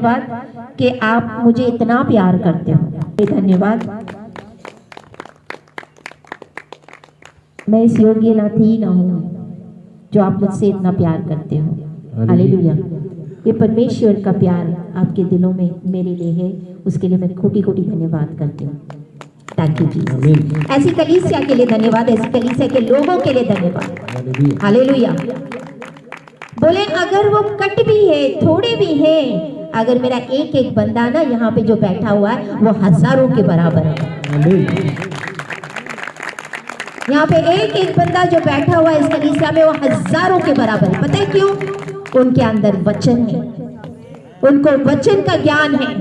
धन्यवाद कि आप मुझे इतना प्यार करते हो। धन्यवाद। मैं इस योग्य ना थी ना हूँ जो आप मुझसे इतना प्यार करते हो। हालेलुया। ये परमेश्वर का प्यार आपके दिलों में मेरे लिए है, उसके लिए मैं कोटि कोटि धन्यवाद करती हूँ। Thank you Jesus. ऐसी कलीसिया के लिए धन्यवाद, ऐसी कलीसिया के लोगों के लिए धन्यवाद। हालेलुया। बोले अगर वो कट भी है, थोड़े भी है, अगर मेरा एक एक बंदा ना यहाँ पे जो बैठा हुआ है वो हजारों के बराबर है। यहाँ पे एक एक बंदा जो बैठा हुआ है इस कलीसिया में वो हजारों के बराबर है। पता है क्यों? उनके अंदर वचन है, उनको वचन का ज्ञान है।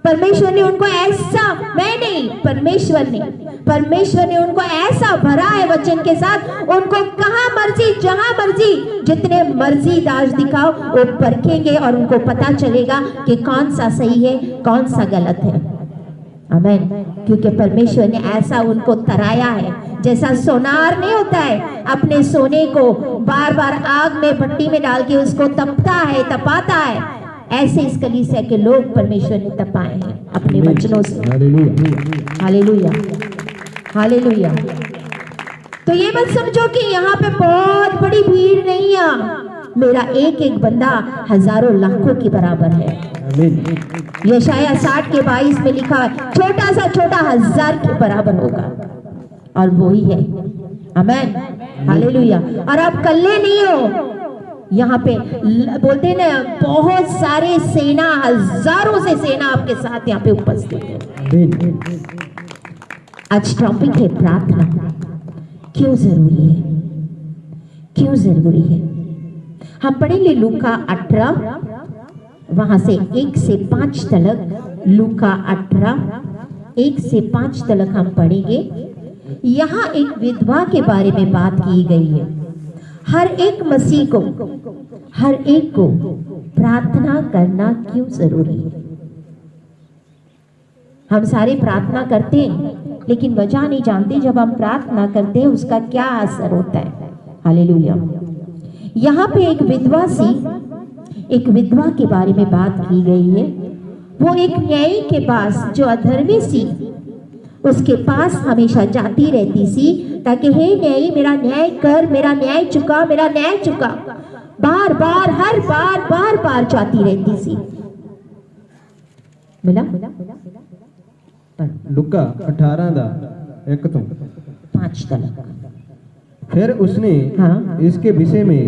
परमेश्वर ने उनको ऐसा, मैं नहीं, परमेश्वर ने उनको ऐसा भरा है वचन के साथ, उनको कहाँ मर्जी, जहां मर्जी, जितने मर्जी दाज दिखाओ वो परखेंगे और उनको पता चलेगा कि कौन सा सही है कौन सा गलत है। आमीन। क्योंकि परमेश्वर ने ऐसा उनको तराया है, जैसा सोनार नहीं होता है अपने सोने को बार बार आग में भट्टी में डाल के उसको तपता है, तपाता है, ऐसे इस कलीसिया के लोग परमेश्वर ने तपाए हैं अपने वचनों से। Hallelujah, hallelujah. तो ये मत समझो कि यहाँ पे बहुत बड़ी भीड़ नहीं है, मेरा एक एक बंदा हजारों लाखों के बराबर है। यशाया 60 के 22 में लिखा है छोटा सा छोटा 1000 के बराबर होगा, और वो ही है। आमीन। हालेलुया। और आप कल्ले नहीं हो, यहाँ पे बोलते हैं ना बहुत सारे सेना, हजारों से सेना आपके साथ यहाँ पे उपस्थित है। आज टॉपिक है प्रार्थना। क्यों जरूरी है, क्यों जरूरी है? हम पढ़ेंगे लूका 18 वहां से 1 से 5 तक। लूका 18 1 से 5 तक हम पढ़ेंगे। यहाँ एक विधवा के बारे में बात की गई है। हर एक मसीह को, हर एक को प्रार्थना करना क्यों जरूरी है? हम सारे प्रार्थना करते हैं लेकिन वजह नहीं जानते जब हम प्रार्थना करते हैं उसका क्या असर होता है। हालेलुया। यहाँ पे एक विधवा के बारे में बात की गई है। वो एक न्यायी के पास, जो अधर्मी सी, उसके पास हमेशा जाती रहती सी ताकि हे न्यायी मेरा न्याय कर, मेरा न्याय चुका, मेरा न्याय चुका। बार बार, हर बार जाती रहती सी। मिला? लुका 18 दा 1 तो 5 तक। फिर उसने इसके विषय में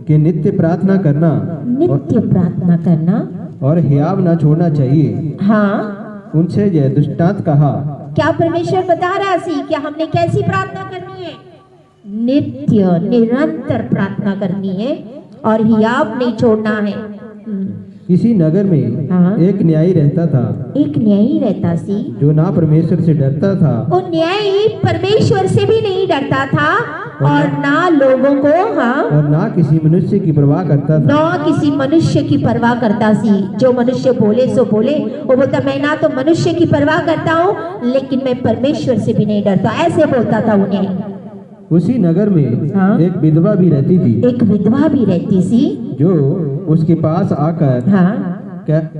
कि नित्य प्रार्थना करना, नित्य प्रार्थना करना और हियाव ना छोड़ना चाहिए, हाँ, उनसे यह दृष्टांत कहा। क्या परमेश्वर बता रहा सी कि हमने कैसी प्रार्थना करनी है? नित्य निरंतर प्रार्थना करनी है और हियाव नहीं छोड़ना है। किसी नगर में एक न्यायी रहता था। एक न्यायी रहता सी जो ना परमेश्वर से डरता था। वो न्यायी परमेश्वर से भी नहीं डरता था और ना लोगों को, और ना किसी मनुष्य की परवाह करता था। ना किसी मनुष्य की परवाह करता सी। जो मनुष्य बोले सो बोले, वो बोलता मैं ना तो मनुष्य की परवाह करता हूँ लेकिन मैं परमेश्वर से भी नहीं डरता, ऐसे बोलता था उन्हें। उसी नगर में एक विधवा भी रहती थी। एक विधवा भी रहती सी जो उसके पास आकर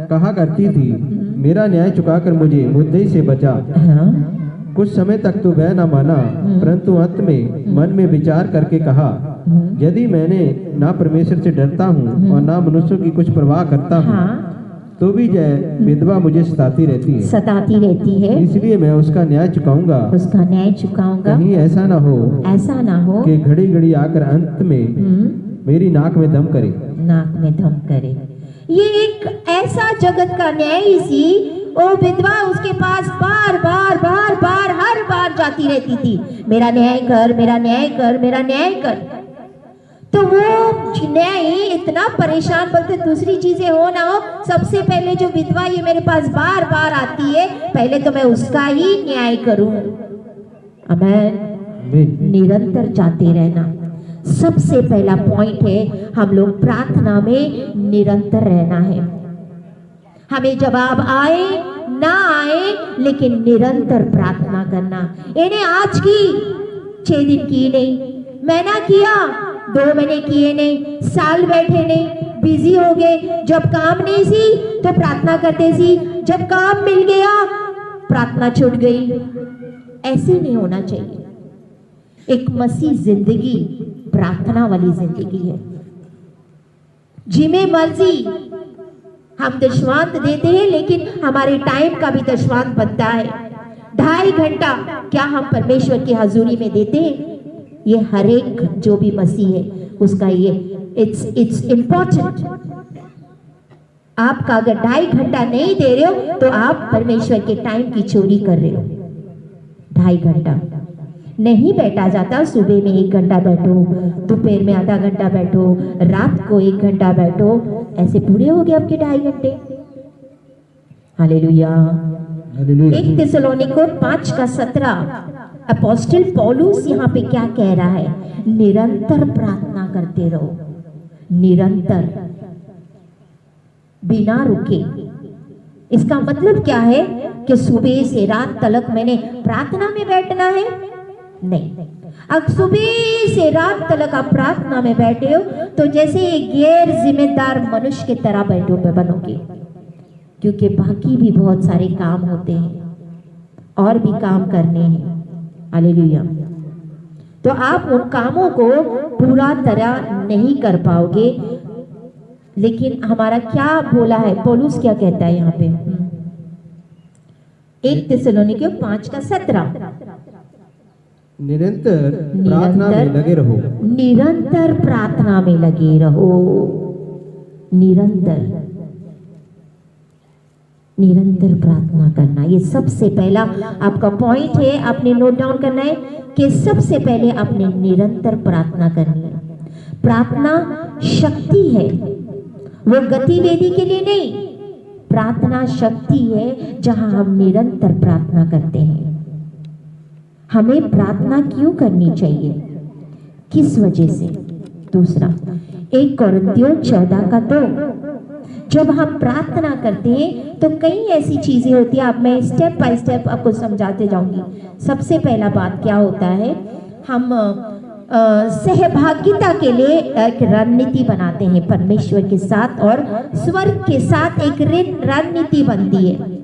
कहा करती थी मेरा न्याय चुकाकर मुझे मुद्दे से बचा। कुछ समय तक तो वह न माना, परंतु अंत में मन में विचार करके कहा यदि मैंने ना परमेश्वर से डरता हूँ और ना मनुष्यों की कुछ परवाह करता हूँ तो भी यह विधवा मुझे सताती रहती है, इसलिए मैं उसका न्याय चुकाऊंगा, कहीं ऐसा ना हो कि घड़ी घड़ी आकर अंत में मेरी नाक में दम करे। ये एक ऐसा जगत का न्यायी सी, वो विधवा उसके पास बार बार हर बार जाती रहती थी, मेरा न्याय कर, मेरा न्याय कर, मेरा न्याय कर। तो वो न्यायी इतना परेशान, बोलते दूसरी चीजें हो ना हो, सबसे पहले जो विधवा ये मेरे पास बार बार आती है, पहले तो मैं उसका ही न्याय करूं। आमीन। निरंतर जाते रहना सबसे पहला पॉइंट है। हम लोग प्रार्थना में निरंतर रहना है। हमें जवाब आए ना आए लेकिन निरंतर प्रार्थना करना। इन्हें आज की 6 दिन की नहीं, महीना किया, 2 महीने किए नहीं, साल बैठे नहीं, बिजी हो गए, जब काम नहीं सी तो प्रार्थना करते सी, जब काम मिल गया प्रार्थना छूट गई। ऐसे नहीं होना चाहिए। एक मसीह जिंदगी प्रार्थना वाली जिंदगी है। जिमे मर्जी हम दशवांत देते हैं, लेकिन हमारे टाइम का भी दशवांत बनता है। 2.5 घंटा क्या हम परमेश्वर की हजूरी में देते हैं? ये हर एक जो भी मसीह है उसका ये इट्स इम्पोर्टेंट। आपका अगर 2.5 घंटा नहीं दे रहे हो तो आप परमेश्वर के टाइम की चोरी कर रहे हो। 2.5 घंटा नहीं बैठा जाता। सुबह में 1 घंटा बैठो, दोपहर में आधा घंटा बैठो, रात को 1 घंटा बैठो, ऐसे पूरे हो गए आपके 2.5 घंटे। हालेलुया। 1 थिस्सलुनीकियों 5:17 अपोस्टल पौलुस यहाँ पे क्या कह रहा है? निरंतर प्रार्थना करते रहो, निरंतर, बिना रुके। इसका मतलब क्या है कि सुबह से रात तक मैंने प्रार्थना में बैठना है? नहीं। अब सुबह से रात तक आप प्रार्थना में बैठे हो तो जैसे एक गैर जिम्मेदार मनुष्य की तरह बनोगे, क्योंकि बाकी भी बहुत सारे काम होते हैं और भी काम करने हैं। हालेलुया। तो आप उन कामों को पूरा तरह नहीं कर पाओगे। लेकिन हमारा क्या बोला है पौलुस, क्या कहता है यहाँ पे? 1 थिस्सलुनीकियों 5:17 निरंतर प्रार्थना में लगे रहो। निरंतर प्रार्थना में लगे रहो। निरंतर प्रार्थना करना, ये सबसे पहला आपका पॉइंट है। आपने नोट डाउन करना है कि सबसे पहले आपने निरंतर प्रार्थना करनी है। प्रार्थना शक्ति है, वो गतिविधि के लिए नहीं। प्रार्थना शक्ति है जहां हम निरंतर प्रार्थना करते हैं। हमें प्रार्थना क्यों करनी चाहिए, किस वजह से? दूसरा 1 कोरिन्थियों 14:2 जब हम प्रार्थना करते हैं तो कई ऐसी चीजें होती हैं। अब मैं स्टेप बाय स्टेप आपको समझाते जाऊंगी। सबसे पहला बात क्या होता है, हम सहभागिता के लिए एक रणनीति बनाते हैं परमेश्वर के साथ, और स्वर्ग के साथ एक रणनीति बनती है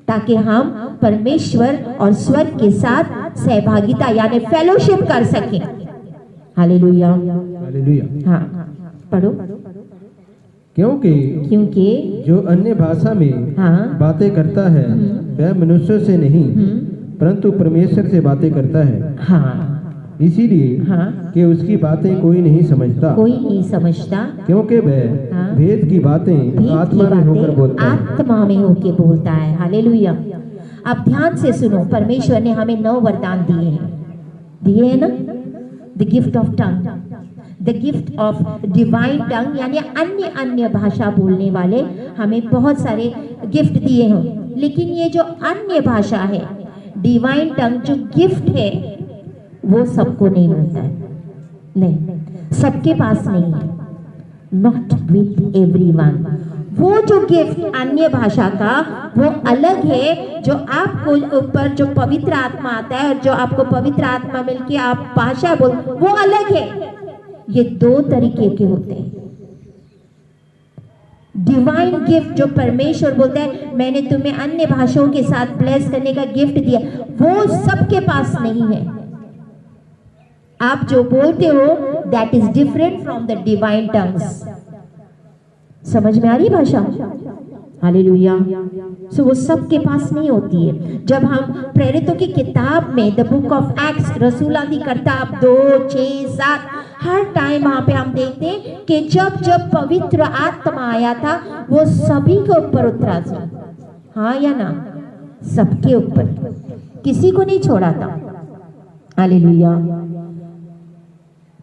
ताकि हम परमेश्वर और स्वर्ग के साथ सहभागिता यानी फेलोशिप कर सकें। हालेलुया। हालेलुया। हाँ, पढ़ो। क्योंकि जो अन्य भाषा में बातें करता है वह मनुष्यों से नहीं परंतु परमेश्वर से बातें करता है। हाँ, इसीलिए कि उसकी बातें कोई नहीं समझता, क्योंकि वह भेद की बातें आत्मा में होकर बोलता है। आत्मा में होकर बोलता है। हालेलुया। अब ध्यान से सुनो, परमेश्वर ने हमें 9 वरदान दिए हैं ना। The gift of tongue, the gift of divine tongue, यानी अन्य भाषा बोलने वाले हमें बहुत सारे गिफ्ट दिए हैं। लेकिन ये जो अन्य भाषा है, डिवाइन टंग जो गिफ्ट है, वो सबको नहीं मिलता है। नहीं, सबके पास नहीं है। Not with everyone. वो जो गिफ्ट अन्य भाषा का वो अलग है, जो आपको ऊपर जो पवित्र आत्मा आता है और जो आपको पवित्र आत्मा मिलके आप भाषा बोल, वो अलग है। ये 2 तरीके के होते हैं। डिवाइन गिफ्ट जो परमेश्वर बोलता है मैंने तुम्हें अन्य भाषाओं के साथ ब्लेस करने का गिफ्ट दिया, वो सबके पास नहीं है। आप जो बोलते हो that is different from the divine tongues. समझ में आ रही भाषा? हालेलुया। सो वो सबके पास नहीं होती है। जब हम प्रेरितों की किताब में द बुक ऑफ एक्ट्स, रसूलों की किताब 2, 6, 7, हर टाइम वहां पे हम देखते हैं कि जब पवित्र आत्मा आया था वो सभी के ऊपर उतरा था। हाँ या ना? सबके ऊपर, किसी को नहीं छोड़ा था। हालेलुया।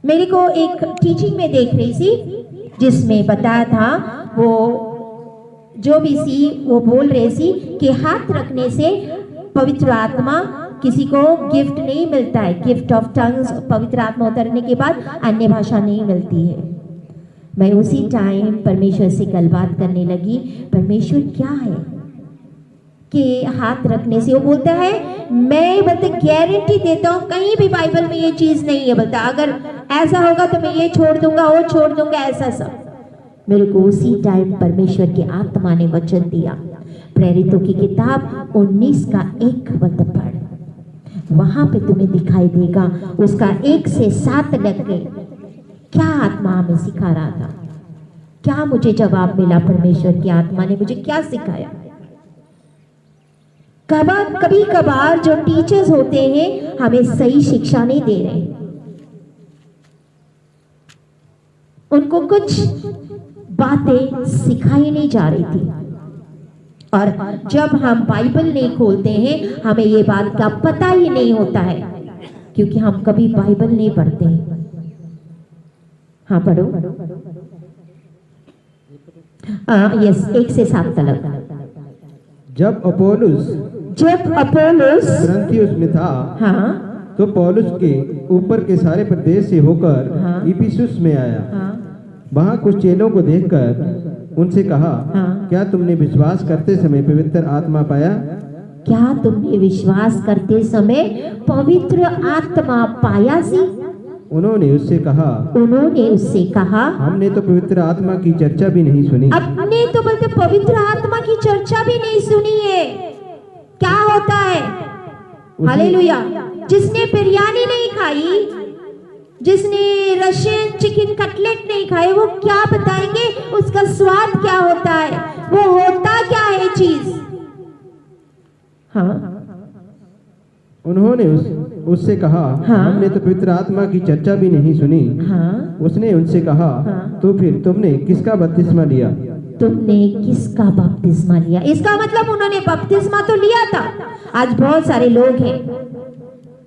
मेरे को एक टीचिंग में देख रही थी जिसमें बताया था, वो जो भी सी वो बोल रहे सी कि हाथ रखने से पवित्र आत्मा किसी को गिफ्ट नहीं मिलता है। गिफ्ट ऑफ टंग्स, पवित्र आत्मा उतरने के बाद अन्य भाषा नहीं मिलती है। मैं उसी टाइम परमेश्वर से कल बात करने लगी, परमेश्वर क्या है कि हाथ रखने से, वो बोलता है मैं गारंटी देता हूँ कहीं भी बाइबल में ये चीज नहीं है। बोलता अगर ऐसा होगा तो मैं ये छोड़ दूंगा, वो छोड़ दूंगा, ऐसा सब। मेरे को उसी टाइम परमेश्वर की आत्मा ने वचन दिया। प्रेरितों की किताब 19 का 1 पद पढ़, वहां पे तुम्हें दिखाई देगा उसका 1 से 7 लग गए। क्या आत्मा हमें सिखा रहा था, क्या मुझे जवाब मिला, परमेश्वर की आत्मा ने मुझे क्या सिखाया। कभी कभार जो टीचर्स होते हैं हमें सही शिक्षा नहीं दे रहे, उनको कुछ बातें सिखाई नहीं जा रही थी, और जब हम बाइबल नहीं खोलते हैं हमें ये बात का पता ही नहीं होता है, क्योंकि हम कभी बाइबल नहीं पढ़ते हैं। हाँ पढ़ो। यस, 1 से 7 तक। जब अपोलोस कुरिन्थियुस में था, हाँ, तो पौलुस के ऊपर के सारे प्रदेश से होकर हाँ, इफिसुस में आया। हाँ, वहां कुछ चेलों को देखकर उनसे कहा, हाँ, क्या तुमने विश्वास करते समय पवित्र आत्मा पाया? क्या तुमने विश्वास करते समय पवित्र आत्मा पाया सी? उन्होंने उससे कहा, हमने तो पवित्र आत्मा की चर्चा भी नहीं सुनी। अपने तो बोलते पवित्र आत्मा की चर्चा भी नहीं सुनी है। क्या होता है? हालेलुया। जिसने बिरयानी नहीं खाई, जिसने रशियन चिकन कटलेट नहीं खाए, वो क्या बताएंगे उसका स्वाद क्या होता है, वो होता क्या है चीज। हाँ, उन्होंने उससे कहा, हाँ, हमने तो पवित्र आत्मा की चर्चा भी नहीं सुनी। हाँ, उसने उनसे कहा, हाँ, तो फिर तुमने किसका बपतिस्मा लिया? तुमने किसका बपतिस्मा लिया? इसका मतलब उन्होंने बपतिस्मा तो लिया था। आज बहुत सारे लोग हैं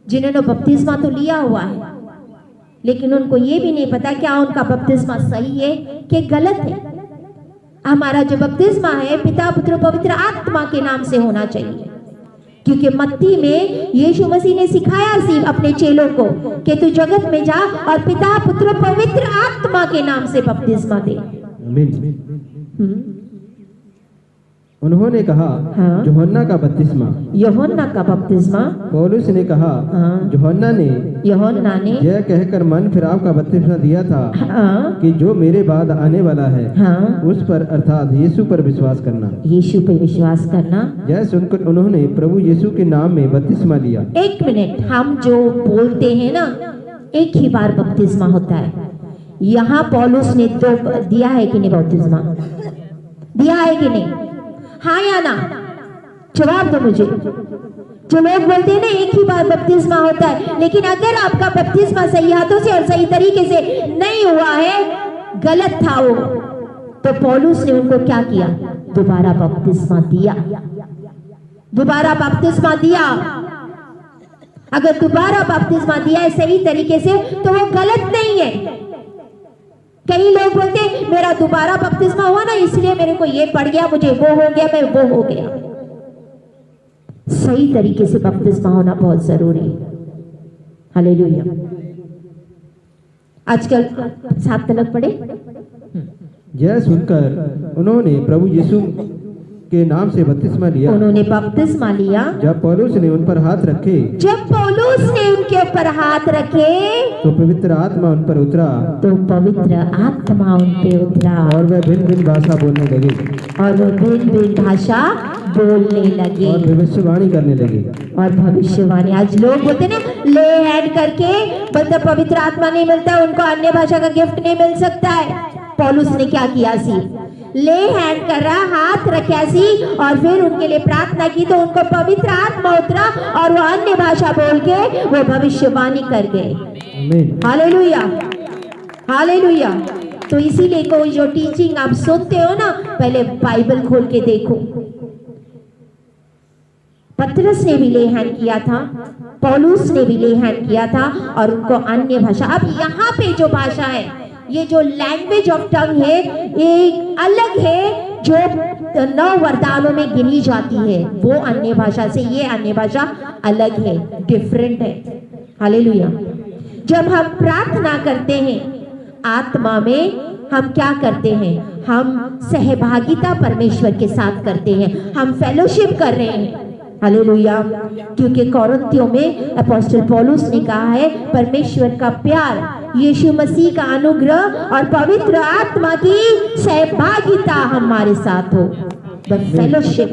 जिन्होंने बपतिस्मा तो लिया हुआ है, लेकिन उनको ये भी नहीं पता क्या उनका बपतिस्मा सही है कि गलत है। हमारा जो बपतिस्मा है पिता पुत्र पवित्र आत्मा के नाम से होना चाहिए, क्योंकि मत्ती में यीशु मसीह ने सिखाया सी अपने चेलों को कि तू जगत में जा और पिता पुत्र पवित्र आत्मा के नाम से बपतिस्मा दे। उन्होंने कहा, हाँ, यूहन्ना का बपतिस्मा। पौलुस ने कहा, हाँ, यूहन्ना ने यह कहकर मन फिराव का बपतिस्मा दिया था, हाँ, कि जो मेरे बाद आने वाला है, हाँ, उस पर अर्थात यीशु पर विश्वास करना। यह सुनकर उन्होंने प्रभु यीशु के नाम में बपतिस्मा लिया। 1 मिनट, हम जो बोलते हैं ना, एक ही बार बपतिस्मा होता है। यहाँ पौलुस ने तो दिया है कि नहीं बपतिस्मा? दिया है कि नहीं? हाँ या ना? जवाब दो मुझे। जो लोग बोलते हैं ना एक ही बार बपतिस्मा होता है, लेकिन अगर आपका बपतिस्मा सही हाथों से और सही तरीके से नहीं हुआ है, गलत था वो, तो पौलुस ने उनको क्या किया? दोबारा बपतिस्मा दिया। अगर दोबारा बपतिस्मा दिया है सही तरीके से तो वो गलत नहीं है। कई लोग बोलते हैं मेरा दोबारा बपतिस्मा हुआ ना, इसलिए मेरे को ये पड़ गया, मुझे वो हो गया, मैं वो हो गया। सही तरीके से बपतिस्मा होना बहुत जरूरी है। हालेलुया। आजकल 7 तलक पढ़े। यह सुनकर उन्होंने प्रभु यीशु के नाम से बपतिस्मा लिया। उन्होंने बपतिस्मा लिया। जब पौलुस ने उन पर हाथ रखे, तो पवित्र आत्मा उन पर उतरा, और वह भिन्न भिन्न भाषा बोलने लगे, और भविष्यवाणी करने लगे। आज लोग बोलते ना ले हैंड करके बोलते पवित्र आत्मा नहीं मिलता, उनको अन्य भाषा का गिफ्ट नहीं मिल सकता है। पौलुस ने क्या किया सी? ले हैंड कर रहा, हाथ रखा सी और फिर उनके लिए प्रार्थना की, तो उनको पवित्र आत्मा उतरा और वो अन्य भाषा बोल के वो भविष्यवाणी कर गए। Hallelujah, hallelujah. तो इसीलिए कोई जो टीचिंग आप सुनते हो ना, पहले बाइबल खोल के देखो। पतरस ने भी ले हैंड किया था, पौलुस ने भी ले हैंड किया था, और उनको अन्य भाषा। अब यहाँ पे जो भाषा है, ये जो लैंग्वेज ऑफ टंग है, एक अलग है जो 9 वरदानों में गिनी जाती है। वो अन्य भाषा से ये अन्य भाषा अलग है, डिफरेंट है। हालेलुया। जब हम प्रार्थना करते हैं आत्मा में, हम क्या करते हैं? हम सहभागिता परमेश्वर के साथ करते हैं, हम फेलोशिप कर रहे हैं। हालेलुया। क्योंकि कोरिन्थियों में अपोस्टल पौलुस ने कहा है परमेश्वर का प्यार यीशु मसीह का अनुग्रह और पवित्र आत्मा की सहभागिता हमारे साथ हो। The fellowship,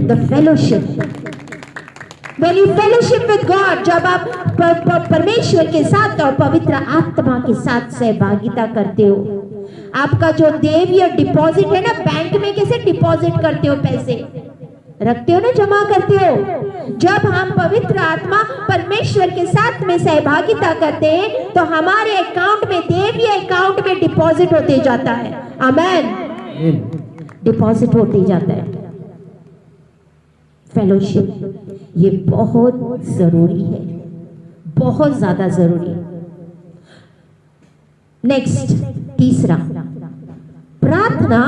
the fellowship, When you fellowship with God, जब आप परमेश्वर के साथ और पवित्र आत्मा के साथ सहभागिता करते हो, आपका जो देवीय डिपॉजिट है ना, बैंक में कैसे डिपॉजिट करते हो, पैसे रखते हो ना, जमा करते हो, जब हम पवित्र आत्मा परमेश्वर के साथ में सहभागिता करते हैं तो हमारे अकाउंट में, देवीय अकाउंट में डिपॉजिट होते जाता है। आमेन, डिपॉजिट होते जाता है। फेलोशिप ये बहुत जरूरी है, बहुत ज्यादा जरूरी है। नेक्स्ट, तीसरा, प्रार्थना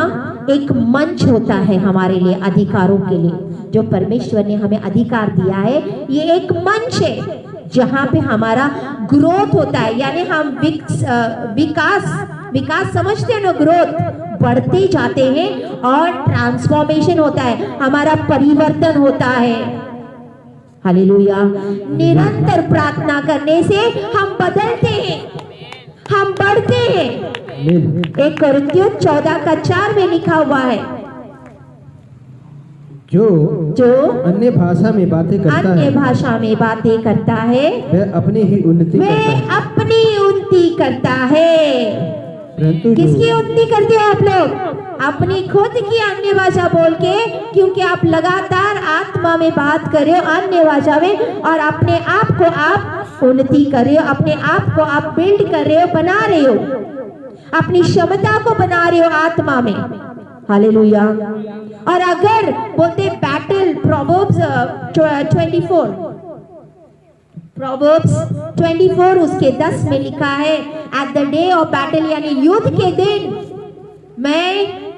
एक मंच होता है हमारे लिए, अधिकारों के लिए, जो परमेश्वर ने हमें अधिकार दिया है। ये एक मंच है जहां पे हमारा ग्रोथ होता है, यानी हम विकास समझते हैं ना, ग्रोथ, बढ़ते जाते हैं और ट्रांसफॉर्मेशन होता है, हमारा परिवर्तन होता है। हालेलुया। निरंतर प्रार्थना करने से हम बदलते हैं, हम बढ़ते हैं। 1 कोरिन्थियों 14:4 में लिखा हुआ है, जो अन्य भाषा में बातें करता है, अन्य भाषा में बातें करता है, वह अपनी ही उन्नति करता है। किसकी उन्नति करते हो आप लोग? अपनी खुद की अन्य भाषा बोल के, क्योंकि आप लगातार आत्मा में बात कर रहे हो अन्य भाषा में, और अपने आप को आप उन्नति कर रहे हो, अपने आप को आप बिल्ड कर रहे हो, बना रहे हो, अपनी क्षमता को बना रहे हो आत्मा में। हालेलुया। और अगर बोलते बैटल, प्रोवर्ब्स 24 उसके 10 में लिखा है, at the day of battle, यानी युद्ध के दिन मैं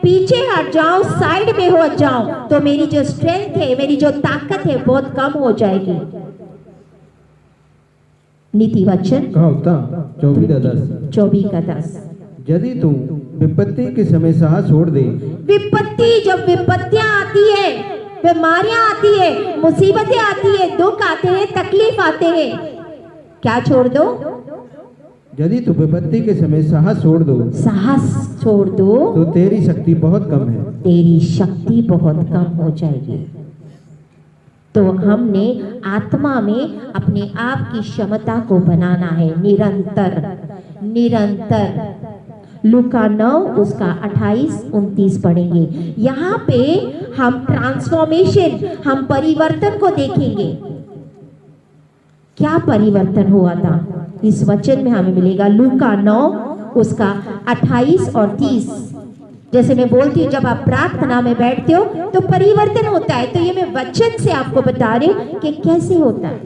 पीछे हट जाऊं, साइड में हो जाऊं, तो मेरी जो स्ट्रेंथ है, मेरी जो ताकत है, बहुत कम हो जाएगी। नीति वचन 24:10, यदि तू विपत्ति के समय साहस छोड़ दे, विपत्ति, जब विपत्तियां आती है, बीमारियां आती है, मुसीबतें आती है, दुख आते हैं, तकलीफ आते हैं, क्या छोड़ दो? यदि तू विपत्ति के समय साहस छोड़ दो, तो तेरी शक्ति बहुत कम है, तेरी शक्ति बहुत कम हो जाएगी। तो हमने आत्मा में अपने आप की क्षमता को बनाना है, निरंतर। लूका 9 उसका 28-29 पढ़ेंगे। यहाँ पे हम ट्रांसफॉर्मेशन, हम परिवर्तन को देखेंगे। क्या परिवर्तन हुआ था इस वचन में हमें मिलेगा। लूका 9 उसका 28 और 30। जैसे मैं बोलती हूँ, जब आप प्रार्थना में बैठते हो तो परिवर्तन होता है, तो ये मैं वचन से आपको बता रही हूँ कि कैसे होता है।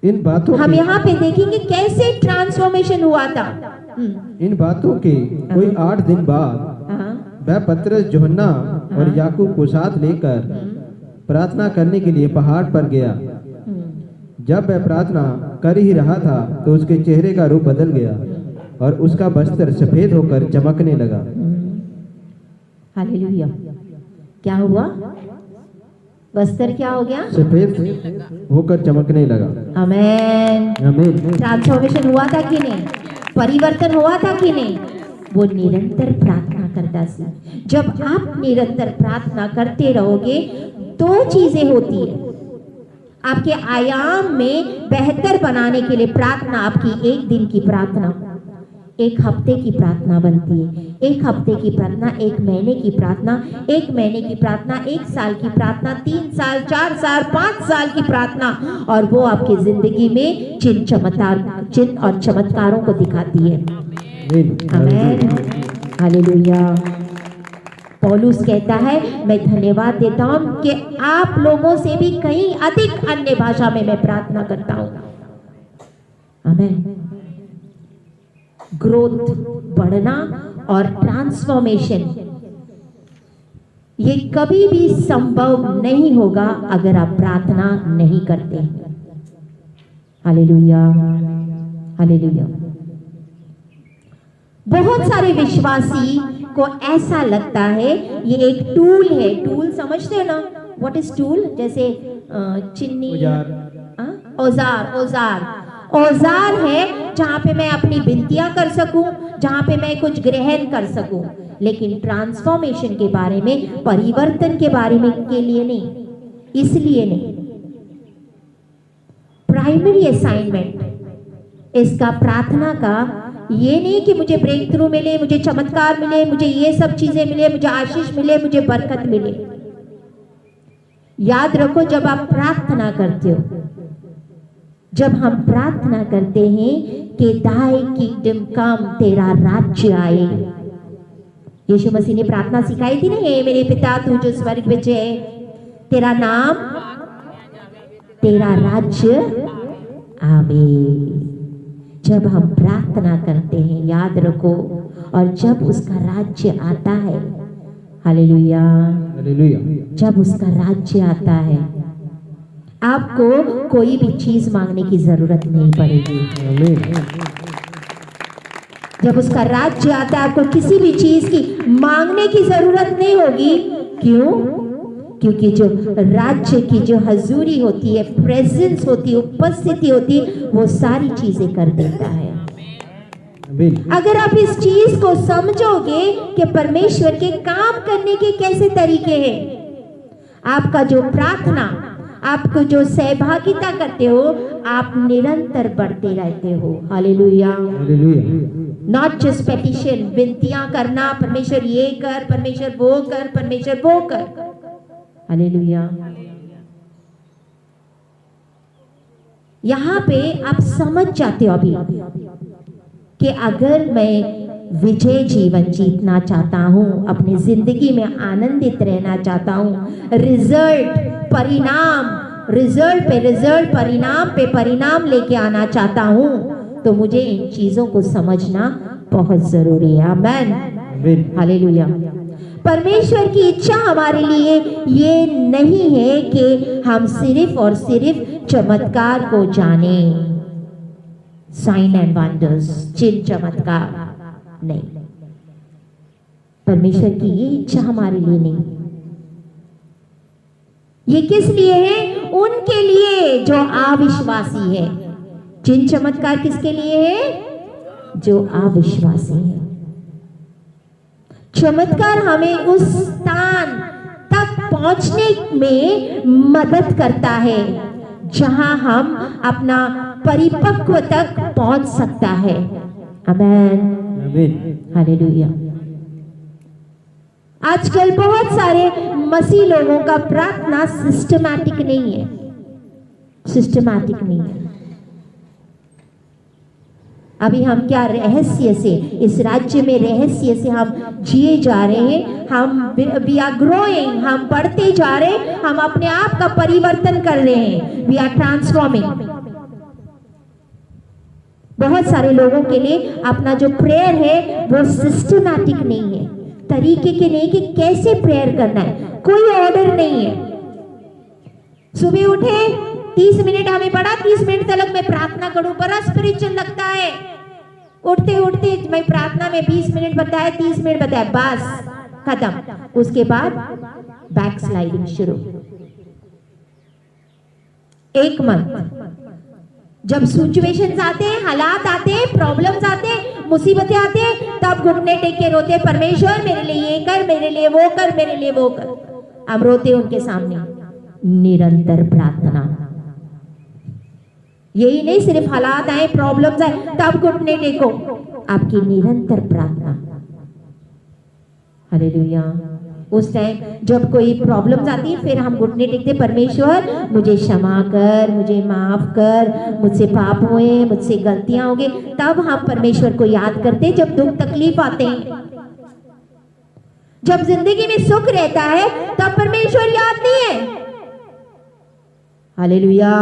इन बातों हम यहाँ पे देखेंगे कैसे ट्रांसफॉर्मेशन हुआ था। इन बातों के कोई 8 दिन बाद वह पतरस, यूहन्ना और याकूब को साथ लेकर प्रार्थना करने के लिए पहाड़ पर गया। जब वह प्रार्थना कर ही रहा था तो उसके चेहरे का रूप बदल गया और उसका वस्त्र सफेद होकर चमकने लगा। हालेलुया। क्या हुआ? वस्त्र क्या हो गया? सफेद होकर चमकने लगा। आमेन, आमेन। ट्रांसफॉर्मेशन हुआ था कि नहीं? परिवर्तन हुआ था कि नहीं? वो निरंतर प्रार्थना करता था। जब आप निरंतर प्रार्थना करते रहोगे, 2 चीजें होती है आपके आयाम में बेहतर बनाने के लिए। प्रार्थना आपकी 1 दिन की प्रार्थना 1 हफ्ते की प्रार्थना बनती है, 1 हफ्ते की प्रार्थना 1 महीने की प्रार्थना, 1 महीने की प्रार्थना 1 साल की प्रार्थना, 3 साल, 4 साल, 5 साल की प्रार्थना, और वो आपकी जिंदगी में चिन्ह और चमत्कारों को दिखाती है। आमेन, हालेलुया। पौलुस कहता है, मैं धन्यवाद देता हूँ कि आप लोगों से भी कहीं अधिक अन्य भाषा में मैं प्रार्थना करता हूँ। आमेन। ग्रोथ, बढ़ना और ट्रांसफॉर्मेशन, ये कभी भी संभव नहीं होगा अगर आप प्रार्थना नहीं करते। Hallelujah, hallelujah. बहुत सारे विश्वासी को ऐसा लगता है ये एक टूल है। टूल समझते हो ना? What is tool? जैसे चिन्नी, औजार है जहां पे मैं अपनी विनतियां कर सकूं, जहां पे मैं कुछ ग्रहण कर सकूं, लेकिन ट्रांसफॉर्मेशन के बारे में, परिवर्तन के बारे में के लिए नहीं, इसलिए नहीं। प्राइमरी असाइनमेंट इसका, प्रार्थना का, ये नहीं कि मुझे ब्रेक थ्रू मिले, मुझे चमत्कार मिले, मुझे ये सब चीजें मिले, मुझे आशीष मिले, मुझे बरकत मिले। याद रखो, जब आप प्रार्थना करते हो, जब हम प्रार्थना करते हैं कि दाई किंगडम कम, तेरा राज्य आए। यीशु मसीह ने प्रार्थना सिखाई थी ना, हे मेरे पिता तू जो स्वर्ग में है, तेरा नाम, तेरा राज्य आवे। जब हम प्रार्थना करते हैं, याद रखो, और जब उसका राज्य आता है, हालेलुया, हालेलुया, जब उसका राज्य आता है, आपको कोई भी चीज मांगने की जरूरत नहीं पड़ेगी। आमीन। जब उसका राज्य आता है, आपको किसी भी चीज की मांगने की जरूरत नहीं होगी। क्यों? क्योंकि जो राज्य की जो हजूरी होती है, प्रेजेंस होती है, उपस्थिति होती है, वो सारी चीजें कर देता है। अगर आप इस चीज को समझोगे कि परमेश्वर के काम करने के कैसे तरीके हैं, आपका जो प्रार्थना, आपको जो सहभागिता करते हो, आप निरंतर बढ़ते रहते हो। हालेलुया, नॉट जस्ट पेटिशन, विनतियां करना, परमेश्वर ये कर, परमेश्वर वो कर, परमेश्वर वो कर। हालेलुया। यहां पे आप समझ जाते हो अभी कि अगर मैं विजय जीवन जीतना चाहता हूं, अपनी जिंदगी में आनंदित रहना चाहता हूं, रिजल्ट, परिणाम, रिजल्ट पे रिजल्ट, परिणाम पे परिणाम लेके आना चाहता हूं, तो मुझे इन चीजों को समझना बहुत जरूरी है। आमीन, हालेलुया। परमेश्वर की इच्छा हमारे लिए ये नहीं है कि हम सिर्फ और सिर्फ चमत्कार को जाने, साइन एंड वंडर्स, चिन्ह चमत्कार नहीं। परमेश्वर की ये इच्छा हमारे लिए नहीं। ये किस लिए है? उनके लिए जो अविश्वासी है। चिन्ह चमत्कार किसके लिए है? जो अविश्वासी है। चमत्कार हमें उस स्थान तक पहुंचने में मदद करता है जहां हम अपना परिपक्व तक पहुंच सकता है। आमीन, हालेलुया। आजकल बहुत सारे मसीह लोगों का प्रार्थना सिस्टमैटिक नहीं है, सिस्टमैटिक नहीं है। अभी हम क्या रहस्य से, इस राज्य में रहस्य से हम जिए जा रहे हैं। हम वी आर ग्रोइंग, हम बढ़ते जा रहे हैं, हम अपने आप का परिवर्तन कर रहे हैं। We are transforming. बहुत सारे लोगों के लिए अपना जो प्रेयर है वो सिस्टमैटिक नहीं है, तरीके के नहीं कि कैसे प्रेयर करना है, कोई ऑर्डर नहीं है। सुबह उठे, 30 मिनट हमें पढ़ा, 30 मिनट तक मैं प्रार्थना करूं, बड़ा स्पिरिचुअल लगता है। उठते उठते मैं प्रार्थना में 20 मिनट बताया, 30 मिनट बताया, बस खत्म। उसके बाद बैक स्लाइडिंग शुरू। एक मंथ जब सिचुएशंस आते हैं, हालात आते हैं, प्रॉब्लम्स आते हैं, मुसीबतें आते हैं, तब घुटने टेक के रोते, परमेश्वर मेरे लिए ये कर, मेरे लिए वो कर, मेरे लिए वो कर। हम रोते उनके सामने। निरंतर प्रार्थना, यही नहीं सिर्फ हालात आए, प्रॉब्लम्स आए तब घुटने टेको, आपकी निरंतर प्रार्थना। हालेलुया। उस टाइम जब कोई प्रॉब्लम्स आती है, फिर हम घुटने टेकते, परमेश्वर मुझे क्षमा कर, मुझे माफ कर, मुझसे पाप हुए, मुझसे गलतियां हो गई। तब हम परमेश्वर को याद करते जब दुख तकलीफ आते हैं। जब जिंदगी में सुख रहता है तब परमेश्वर याद नहीं है। हालेलुया।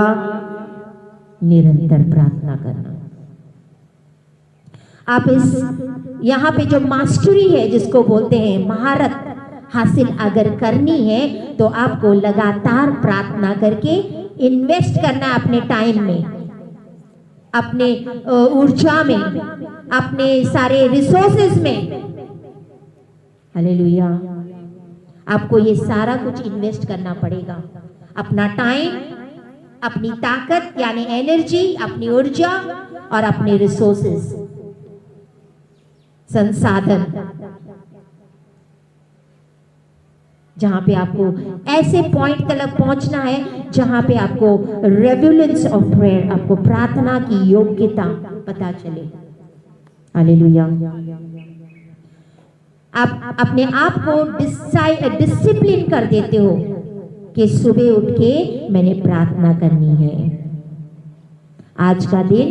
निरंतर प्रार्थना करना। आप इस यहाँ पे जो मास्टरी है, जिसको बोलते हैं महारत, हासिल अगर करनी है तो आपको लगातार प्रार्थना करके इन्वेस्ट करना है अपने टाइम में, अपने ऊर्जा में, अपने सारे रिसोर्सेज में। हालेलुया। आपको ये सारा कुछ इन्वेस्ट करना पड़ेगा, अपना टाइम, अपनी ताकत यानी एनर्जी, अपनी ऊर्जा और अपने रिसोर्सेस, संसाधन, जहां पे आपको ऐसे पॉइंट तक पहुंचना है जहां पे आपको रेवोल्यूशन ऑफ प्रेयर, आपको प्रार्थना की योग्यता पता चले। हालेलुया। आप अपने आप को डिसिप्लिन कर देते हो कि सुबह उठ के मैंने प्रार्थना करनी है। आज का दिन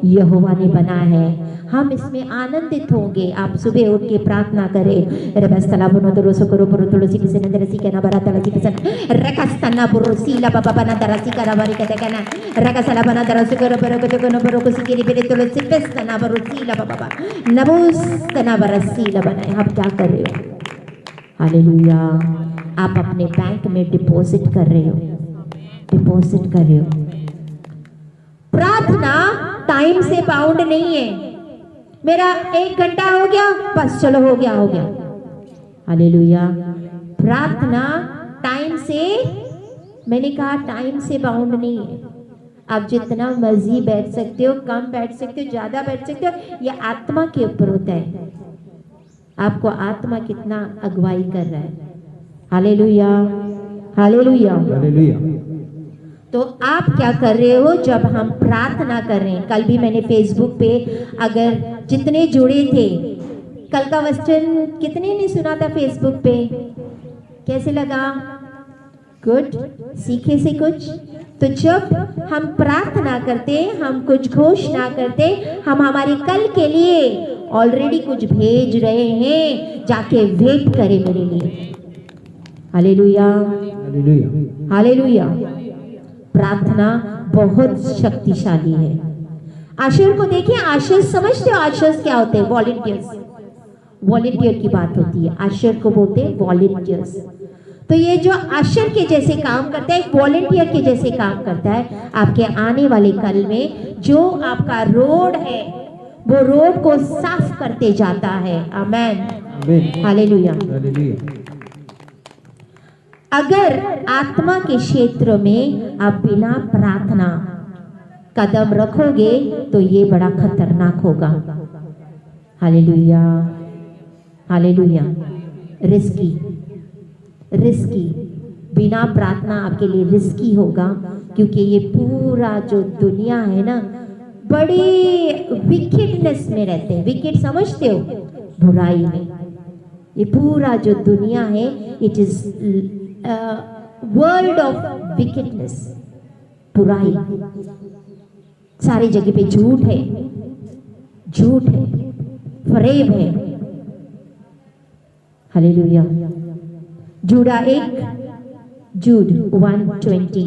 यहोवा ने बना है, हम इसमें आनंदित होंगे। आप सुबह उठ के प्रार्थना करें। रबस्तला बनो तो रोसो करो पुरो तुलसी किसे न दरसी कहना बरा तलसी किसे रकस्तना बुरुसीला बाबा बना दरसी करा बारी कहते कहना रकसला बना दरसी करो बरो को कोनो बरो को सिकेरी बेरे तुलसी पेस्तना बुरुसीला बाबा नबुस्तना बरसीला बनाए। आप क्या कर रहे हो? हालेलुया। आप अपने बैंक में डिपॉजिट कर रहे हो, डिपॉजिट कर रहे हो। प्रार्थना टाइम से बाउंड नहीं है। मेरा 1 घंटा हो गया, बस चलो हो गया, हो गया। हालेलुया। प्रार्थना टाइम से, मैंने कहा टाइम से बाउंड नहीं है। आप जितना मर्जी बैठ सकते हो, कम बैठ सकते हो, ज्यादा बैठ सकते हो, यह आत्मा के ऊपर होता है। आपको आत्मा कितना अगुवाई कर रहा है। Hallelujah, hallelujah, hallelujah. तो आप क्या कर रहे हो जब हम प्रार्थना कर रहे हैं? कल भी मैंने फेसबुक पे, अगर जितने जुड़े थे, कल का वचन कितने ने सुना था फेसबुक पे? कैसे लगा? गुड, सीखे से कुछ? तो जब हम प्रार्थना करते, हम कुछ घोषणा करते, हम हमारे कल के लिए ऑलरेडी कुछ भेज रहे हैं। जाके वेट करे मेरे लिए। Hallelujah, hallelujah, hallelujah. प्रार्थना बहुत शक्तिशाली है। आशर को देखिए, आशर समझते हो आशर क्या होते हैं? वॉलंटियर्स, वॉलंटियर की बात होती है। आशर को बोलते हैं वॉलंटियर्स। तो ये जो आशर के जैसे काम करता है, एक वॉलंटियर के जैसे काम करता है। आपके आने वाले कल में जो आपका रोड है, वो रोड को साफ करते जाता है। आमेन, हालेलुया, हालेलुया। अगर आत्मा के क्षेत्र में आप बिना प्रार्थना कदम रखोगे तो ये बड़ा खतरनाक होगा। Hallelujah, hallelujah. रिस्की, रिस्की, बिना प्रार्थना आपके लिए रिस्की होगा, क्योंकि ये पूरा जो दुनिया है ना, बड़ी विकेडनेस में रहते हैं। विकेड समझते हो? बुराई में। ये पूरा जो दुनिया है, it is world of wickedness, बुराई। सारी जगह पे झूठ है, झूठ है, फरेब है। हालेलुया। जूडा 1, जूड 1:20,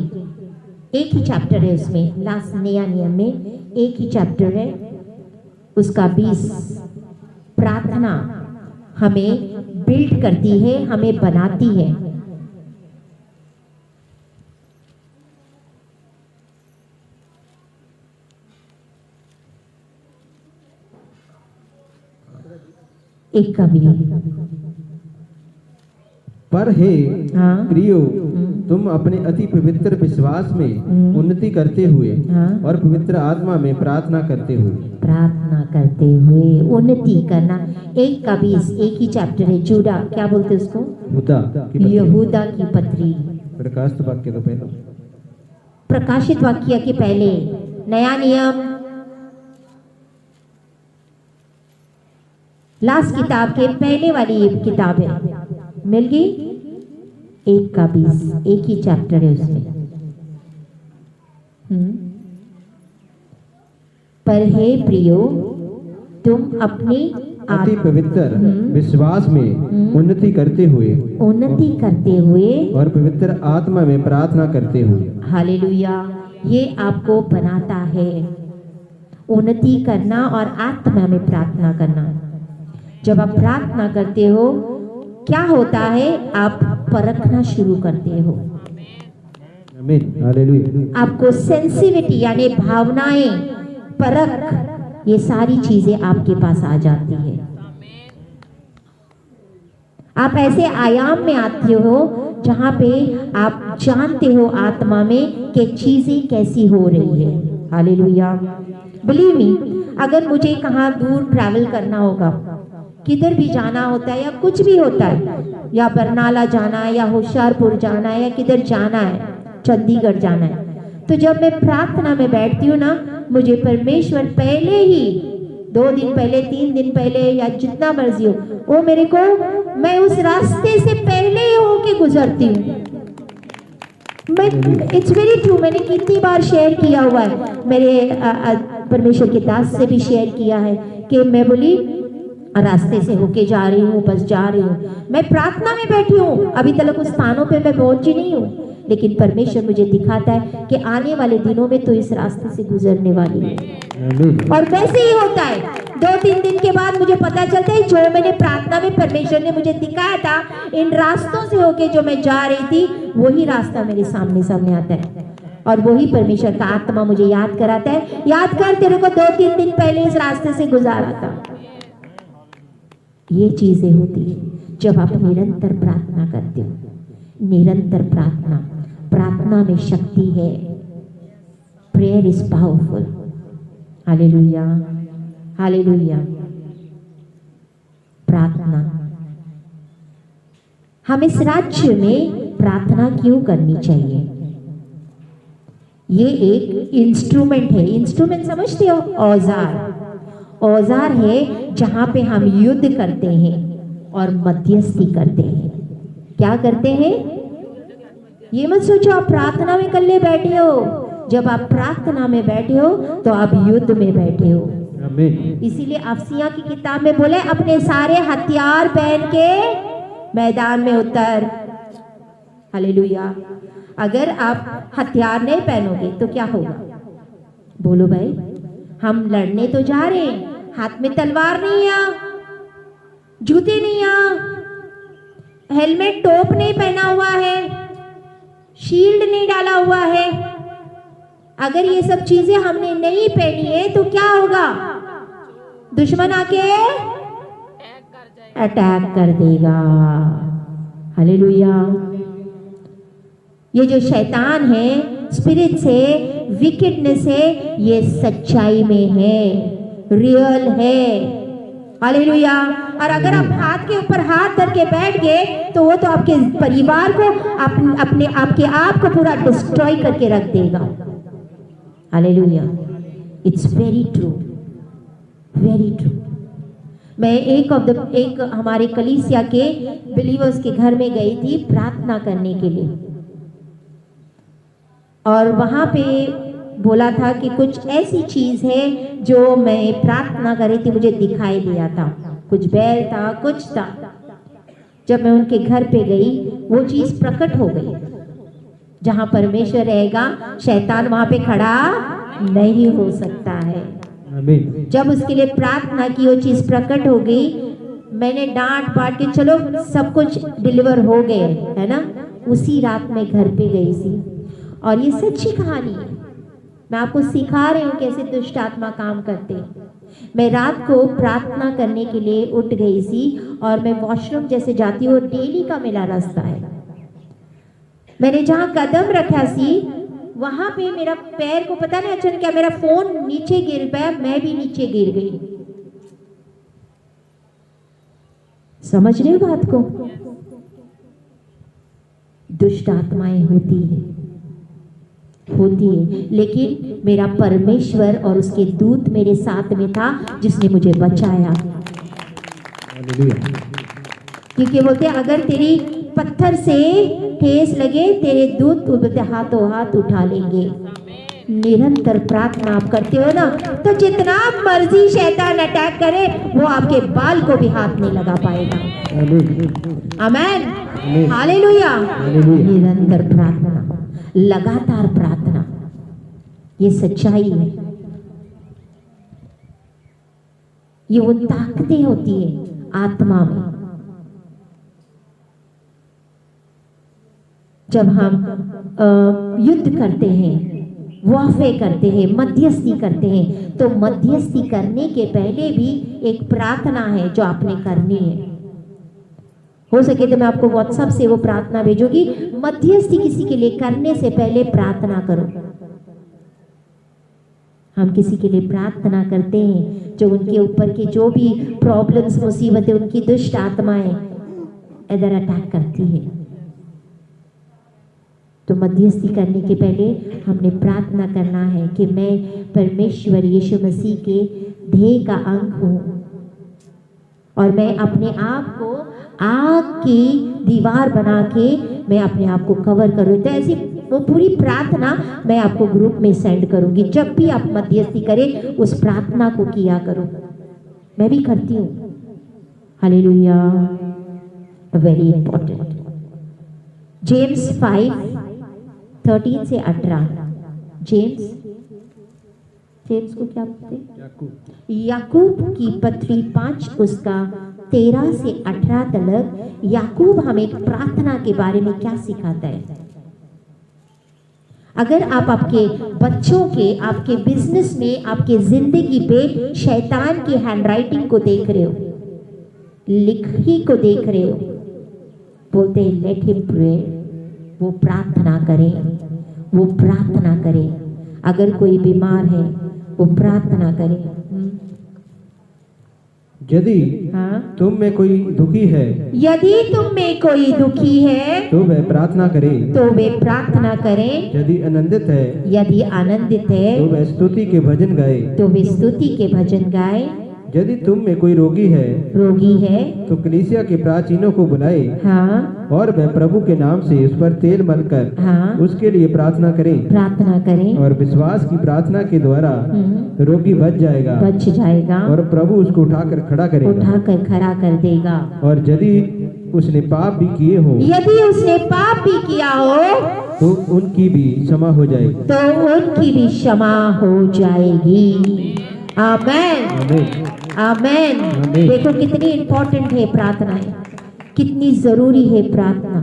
एक ही चैप्टर है उसमें, लास्ट नया नियम में एक ही चैप्टर है, उसका 20। प्रार्थना हमें बिल्ड करती है, हमें बनाती है। एक कवि, पर हे हाँ, प्रियो, तुम अपने अति पवित्र विश्वास में उन्नति करते हुए और पवित्र आत्मा में प्रार्थना करते हुए, प्रार्थना करते हुए उन्नति करना। एक का 20, एक ही चैप्टर है। जूडा, क्या बोलते उसको? यहूदा की पत्री। प्रकाशित वाक्य तो पहले, प्रकाशित वाक्य के पहले। नया नियम लास्ट किताब के पहले वाली ये किताब है। मिल गई? 1 का 20, एक ही चैप्टर है उसमें। पर हे प्रियो, तुम अपनी अति पवित्र विश्वास में उन्नति करते हुए और पवित्र आत्मा में प्रार्थना करते हुए। हालेलुया। ये आपको बनाता है, उन्नति करना और आत्मा में प्रार्थना करना। जब आप प्रार्थना करते हो, क्या होता है? आप परखना शुरू करते हो। आमीन, हालेलुया। आपको सेंसिटिविटी यानी भावनाएं, परख, ये सारी चीजें आपके पास आ जाती है। आप ऐसे आयाम में आते हो जहां पे आप जानते हो आत्मा में कि चीजें कैसी हो रही है। हालेलुया। बिलीव मी, अगर मुझे कहाँ दूर ट्रैवल करना होगा, किधर भी जाना होता है या कुछ भी होता है, या बरनाला जाना है या होशियारपुर जाना है या किधर जाना है, चंडीगढ़ जाना है, तो जब मैं प्रार्थना में बैठती हूँ ना, मुझे परमेश्वर पहले ही 2 दिन पहले, 3 दिन पहले या जितना मर्जी हो, वो मेरे को, मैं उस रास्ते से पहले ही होके गुजरती हूँ। मैं, इट्स वेरी ट्रू, मैंने कितनी बार शेयर किया हुआ है, मेरे परमेश्वर के दास से भी शेयर किया है कि मैं बोली रास्ते से होके जा रही हूँ, बस जा रही हूँ, मैं प्रार्थना में बैठी हूँ, अभी तक उस स्थानों पे मैं पहुंची नहीं हूँ, लेकिन परमेश्वर मुझे दिखाता है कि आने वाले दिनों में तो इस रास्ते से गुजरने वाली है। और वैसे ही होता है, 2-3 दिन के बाद मुझे पता चलता है जो मैंने प्रार्थना में परमेश्वर ने मुझे दिखाया था, इन रास्तों से होके जो मैं जा रही थी, वही रास्ता मेरे सामने आता है, और वही परमेश्वर का आत्मा मुझे याद कराता है, याद कर, तेरे को 2-3 दिन पहले इस रास्ते से गुजारा था। ये चीजें होती है जब आप निरंतर प्रार्थना करते हो। निरंतर प्रार्थना, प्रार्थना में शक्ति है। Prayer is powerful. Hallelujah, hallelujah. प्रार्थना, हम इस राज्य में प्रार्थना क्यों करनी चाहिए? ये एक इंस्ट्रूमेंट है। इंस्ट्रूमेंट समझते हो? औजार। औजार है जहां पे हम युद्ध करते हैं और मध्यस्थी करते हैं। क्या करते हैं? ये मत सोचो आप प्रार्थना में कल्ले बैठे हो। जब आप प्रार्थना में बैठे हो तो आप युद्ध में बैठे हो। इसीलिए अफसिया की किताब में बोले, अपने सारे हथियार पहन के मैदान में उतर। हालेलुया। अगर आप हथियार नहीं पहनोगे तो क्या होगा? बोलो भाई, हम लड़ने तो जा रहे हैं, हाथ में तलवार नहीं है, जूते नहीं है, हेलमेट टोप नहीं पहना हुआ है, शील्ड नहीं डाला हुआ है। अगर ये सब चीजें हमने नहीं पहनी है तो क्या होगा? दुश्मन आके अटैक कर देगा। हालेलुया। ये जो शैतान है, स्पिरिट से, विकेडनेस है, ये सच्चाई में है, रियल है। हालेलुया। और अगर आप हाथ के ऊपर हाथ धर के बैठ गए तो वो तो आपके परिवार को, अपने आपके आप को पूरा डिस्ट्रॉय करके रख देगा। Hallelujah. It's very true, very true. मैं एक हमारे कलीसिया के बिलीवर्स के घर में गई थी प्रार्थना करने के लिए, और वहां पे बोला था कि कुछ ऐसी चीज है जो मैं प्रार्थना कर रही थी, मुझे दिखाई दिया था, कुछ बैल था, कुछ था। जब मैं उनके घर पे गई, वो चीज प्रकट हो गई। जहां परमेश्वर रहेगा, शैतान वहां पे खड़ा नहीं हो सकता है। जब उसके लिए प्रार्थना की, वो चीज प्रकट हो गई। मैंने डांट बांट के, चलो सब कुछ डिलीवर हो गए, है ना। उसी रात में घर पे गई थी, और ये सच्ची कहानी है। मैं आपको सिखा रही हूँ कैसे दुष्ट आत्मा काम करते हैं। मैं रात को प्रार्थना करने के लिए उठ गई थी, और मैं वॉशरूम जैसे जाती हूँ, डेली का मेरा रास्ता है। मैंने जहाँ कदम रखा सी, वहां पे मेरा पैर को पता नहीं अचानक क्या मेरा फोन नीचे गिर पाया, मैं भी नीचे गिर गई। समझ रहे हो बात को? दुष्ट आत्माएं होती है, लेकिन मेरा परमेश्वर और उसके दूत मेरे साथ में था, जिसने मुझे बचाया। क्योंकि बोलते अगर तेरी पत्थर से ठेस लगे, तेरे दूत बोलते हाथों हाथ उठा लेंगे। निरंतर प्रार्थना आप करते हो ना, तो जितना मर्जी शैतान अटैक करे, वो आपके बाल को भी हाथ नहीं लगा पाएगा। आमेन, हालेलुया। निरंतर प्रार्थना, लगातार प्रार्थना, ये सच्चाई है। ये वो ताकतें होती है आत्मा में। जब हम युद्ध करते हैं, वारफेयर करते हैं, मध्यस्थी करते हैं, तो मध्यस्थी करने के पहले भी एक प्रार्थना है जो आपने करनी है। हो सके तो मैं आपको व्हाट्सएप से वो प्रार्थना भेजूंगी। मध्यस्थी किसी के लिए करने से पहले प्रार्थना करो। हम किसी के लिए प्रार्थना करते हैं, जो उनके ऊपर के जो भी प्रॉब्लम्स, मुसीबतें, उनकी दुष्ट आत्माएं इधर अटैक करती है, तो मध्यस्थी करने के पहले हमने प्रार्थना करना है कि मैं परमेश्वर यीशु मसीह के देह का अंग हूं और मैं अपने आप को आग की दीवार बना के मैं अपने आप को कवर करूं। तो ऐसी वो पूरी प्रार्थना मैं आपको ग्रुप में सेंड करूंगी। जब भी आप मध्यस्थी करें उस प्रार्थना को किया करो। मैं भी करती हूँ। Hallelujah, very important. जेम्स 5:13 से 18। जेम्स को क्या बोलते हैं? याकूब की पत्री 5 उसका 13 से 18 तक याकूब हमें प्रार्थना के बारे में क्या सिखाता है। अगर आप आपके बच्चों के, आपके बिजनेस में, आपके जिंदगी पे शैतान की हैंडराइटिंग को देख रहे हो, लिखी को देख रहे हो, बोलते हैं लेट हिम प्रे, वो प्रार्थना करें, वो प्रार्थना करें। अगर कोई बीमार है वो प्रार्थना करें। यदि तुम में कोई दुखी है, यदि तुम में कोई दुखी है तो वह प्रार्थना करे, तो वे प्रार्थना करें। यदि आनंदित है, यदि आनंदित है तो वह स्तुति के भजन गाए, तो वे स्तुति के भजन गाए। यदि तुम में कोई रोगी है तो कलीसिया के प्राचीनों को बुलाए, हाँ, और वह प्रभु के नाम से उस पर तेल मलकर हाँ, उसके लिए प्रार्थना करें, और विश्वास की प्रार्थना के द्वारा रोगी बच जाएगा और प्रभु उसको उठाकर खड़ा देगा। और यदि उसने पाप भी किए हो, यदि उसने पाप भी किया हो तो उनकी भी क्षमा हो जाएगी। आमेन, आमेन। देखो कितनी इंपॉर्टेंट है प्रार्थनाएं, कितनी जरूरी है प्रार्थना।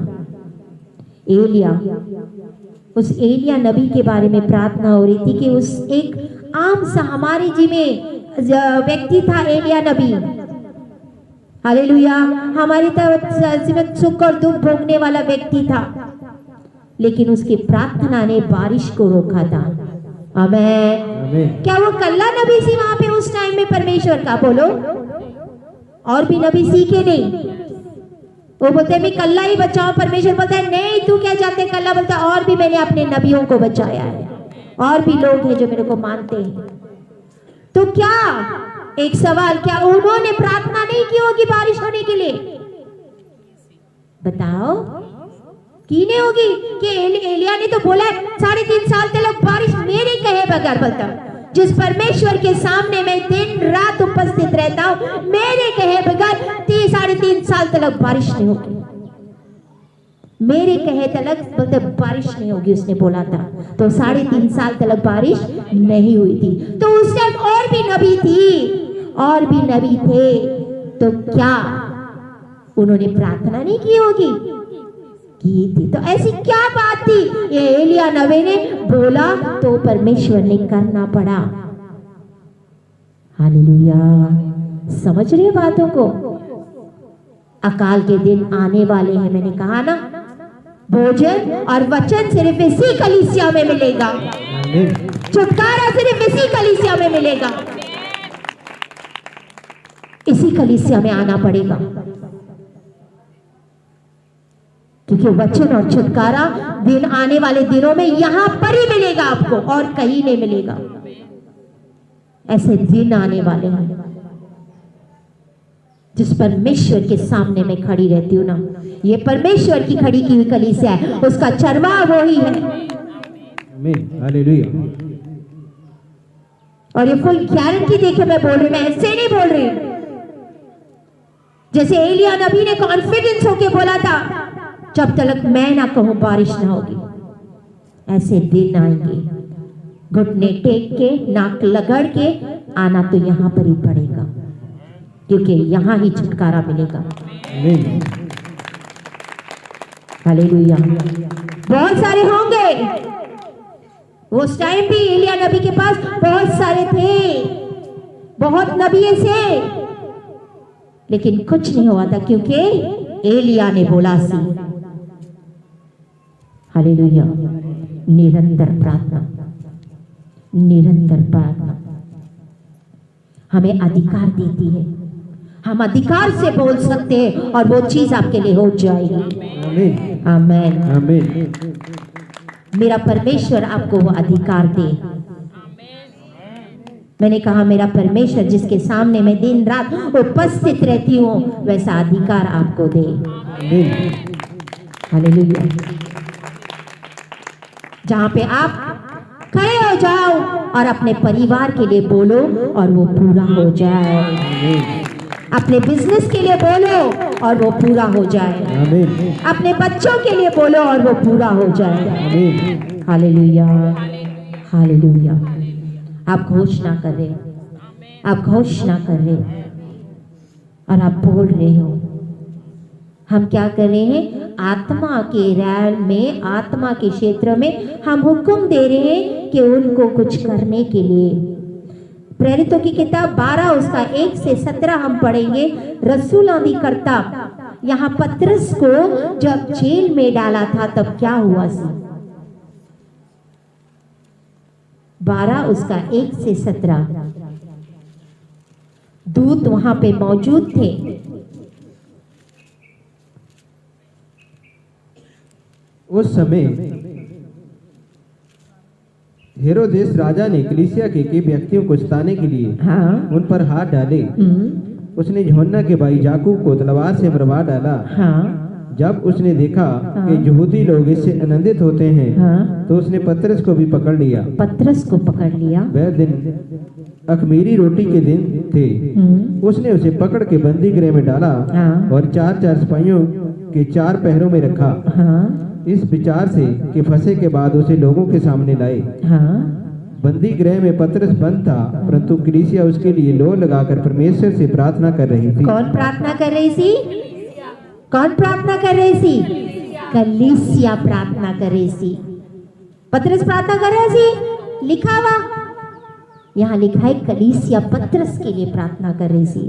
उस एलिया नबी के बारे में प्रार्थना हो रही थी कि उस एक आम सा हमारे जी में व्यक्ति था एलिया नबी। हालेलुया, हमारी तरफ सुख और दुख भोगने वाला व्यक्ति था, लेकिन उसकी प्रार्थना ने बारिश को रोका था। आमेन। क्या वो कल्ला नबी सी वहां पे उस टाइम में परमेश्वर का? बोलो, और भी नबी सीखे नहीं? वो बोलते मैं कल्ला ही बचाऊं, परमेश्वर बोलता है नहीं तू क्या जानते कल्ला, बोलता है और भी मैंने अपने नबियों को बचाया है, और भी लोग हैं जो मेरे को मानते हैं। तो क्या एक सवाल, क्या उन्होंने प्रार्थना नहीं की होगी बारिश होने के लिए? बताओ, की नहीं होगी? कि एलिया ने तो बोला 3.5 साल तक बारिश मेरे कहे बगैर, बोलता जिस परमेश्वर के सामने मैं दिन रात उपस्थित रहता हूं, मेरे कहे बगैर 3.5 साल तक बारिश नहीं होगी, मेरे कहे तक बोलते बारिश नहीं होगी उसने बोला था। तो 3.5 साल तक बारिश नहीं हुई थी। तो उस टाइम और भी नबी थे, तो क्या उन्होंने प्रार्थना नहीं की होगी? की थी। तो ऐसी क्या बात थी? ये एलिया नबी ने बोला तो परमेश्वर ने करना पड़ा। हालेलुया, समझ रहे बातों को? अकाल के दिन आने वाले हैं, मैंने कहा ना, भोजन और वचन सिर्फ इसी कलीसिया में मिलेगा, छुटकारा सिर्फ इसी कलीसिया में मिलेगा, इसी कलीसिया में आना पड़ेगा, क्योंकि वचन और छुटकारा दिन आने वाले दिनों में यहां पर ही मिलेगा आपको, और कहीं नहीं मिलेगा। ऐसे दिन आने वाले हैं जिस परमेश्वर के सामने मैं खड़ी रहती हूँ ना, ये परमेश्वर की खड़ी की हुई कलीसिया है, उसका चरवाहा वो ही है। हालेलुया। और ये फुल गारंटी देके मैं बोल रही, मैं ऐसे नहीं बोल रही जैसे एलिया नबी ने कॉन्फिडेंस होके बोला था जब तक मैं ना कहूं बारिश ना होगी। ऐसे दिन आएंगे, घुटने टेक के, नाक लगड़ के आना तो यहां पर ही पड़ेगा, क्योंकि यहां ही छुटकारा मिलेगा। हालेलुया। बहुत सारे होंगे, उस टाइम भी एलिया नबी के पास बहुत सारे थे, बहुत नबी से, लेकिन कुछ नहीं हुआ था, क्योंकि एलिया ने बोला सी। हालेलुया। निरंतर प्रार्थना, निरंतर प्रार्थना हमें अधिकार देती है। हम अधिकार से बोल सकते हैं और वो चीज आपके लिए हो जाएगी। आमीन आमीन। मेरा परमेश्वर आपको वो अधिकार दे। मैंने कहा मेरा परमेश्वर जिसके सामने मैं दिन रात उपस्थित रहती हूँ वैसा अधिकार आपको दे। हालेलुया। जहां पे आप खड़े हो जाओ और अपने परिवार के लिए बोलो और वो पूरा हो जाए। अपने बिजनेस के लिए बोलो और वो पूरा हो जाए। अपने बच्चों के लिए बोलो और वो पूरा हो जाए। Hallelujah hallelujah. आप घोषणा कर रहे, आप घोषणा कर रहे और आप बोल रहे हो। हम क्या कर रहे हैं? आत्मा के रैल में, आत्मा के क्षेत्र में हम हुक्म दे रहे हैं कि उनको कुछ करने के लिए। प्रेरितों की किताब 12 उसका 1 से 17 हम पढ़ेंगे। रसूल अधिकर्ता यहाँ पतरस को जब जेल में डाला था तब क्या हुआ सी? 12 उसका 1 से 17 दूत वहां पे मौजूद थे। उस समय हेरोदेस राजा ने कलीसिया के व्यक्तियों को सताने के लिए उन पर हाथ डाले। उसने यूहन्ना के भाई याकूब को तलवार से मरवा डाला। जब उसने देखा कि यहूदी लोग इससे आनंदित होते हैं तो उसने पतरस को भी पकड़ लिया। पतरस को पकड़ लिया। वह दिन अखमीरी रोटी के दिन थे। उसने उसे पकड़ के बंदी गृह में डाला और 4-4 सिपाहियों के 4 पहरों में रखा। इस विचार से कि फंसे के बाद उसे लोगों के सामने लाए। बंदी गृह में पतरस बंद था, परंतु कलीसिया उसके लिए लो लगाकर परमेश्वर से प्रार्थना कर रही थी। कौन प्रार्थना कर रही थी? कौन प्रार्थना कर रही थी? कलीसिया प्रार्थना कर रही थी। पतरस प्रार्थना कर रहे थी, लिखा हुआ यहाँ लिखा है कलीसिया पतरस के लिए प्रार्थना कर रही थी।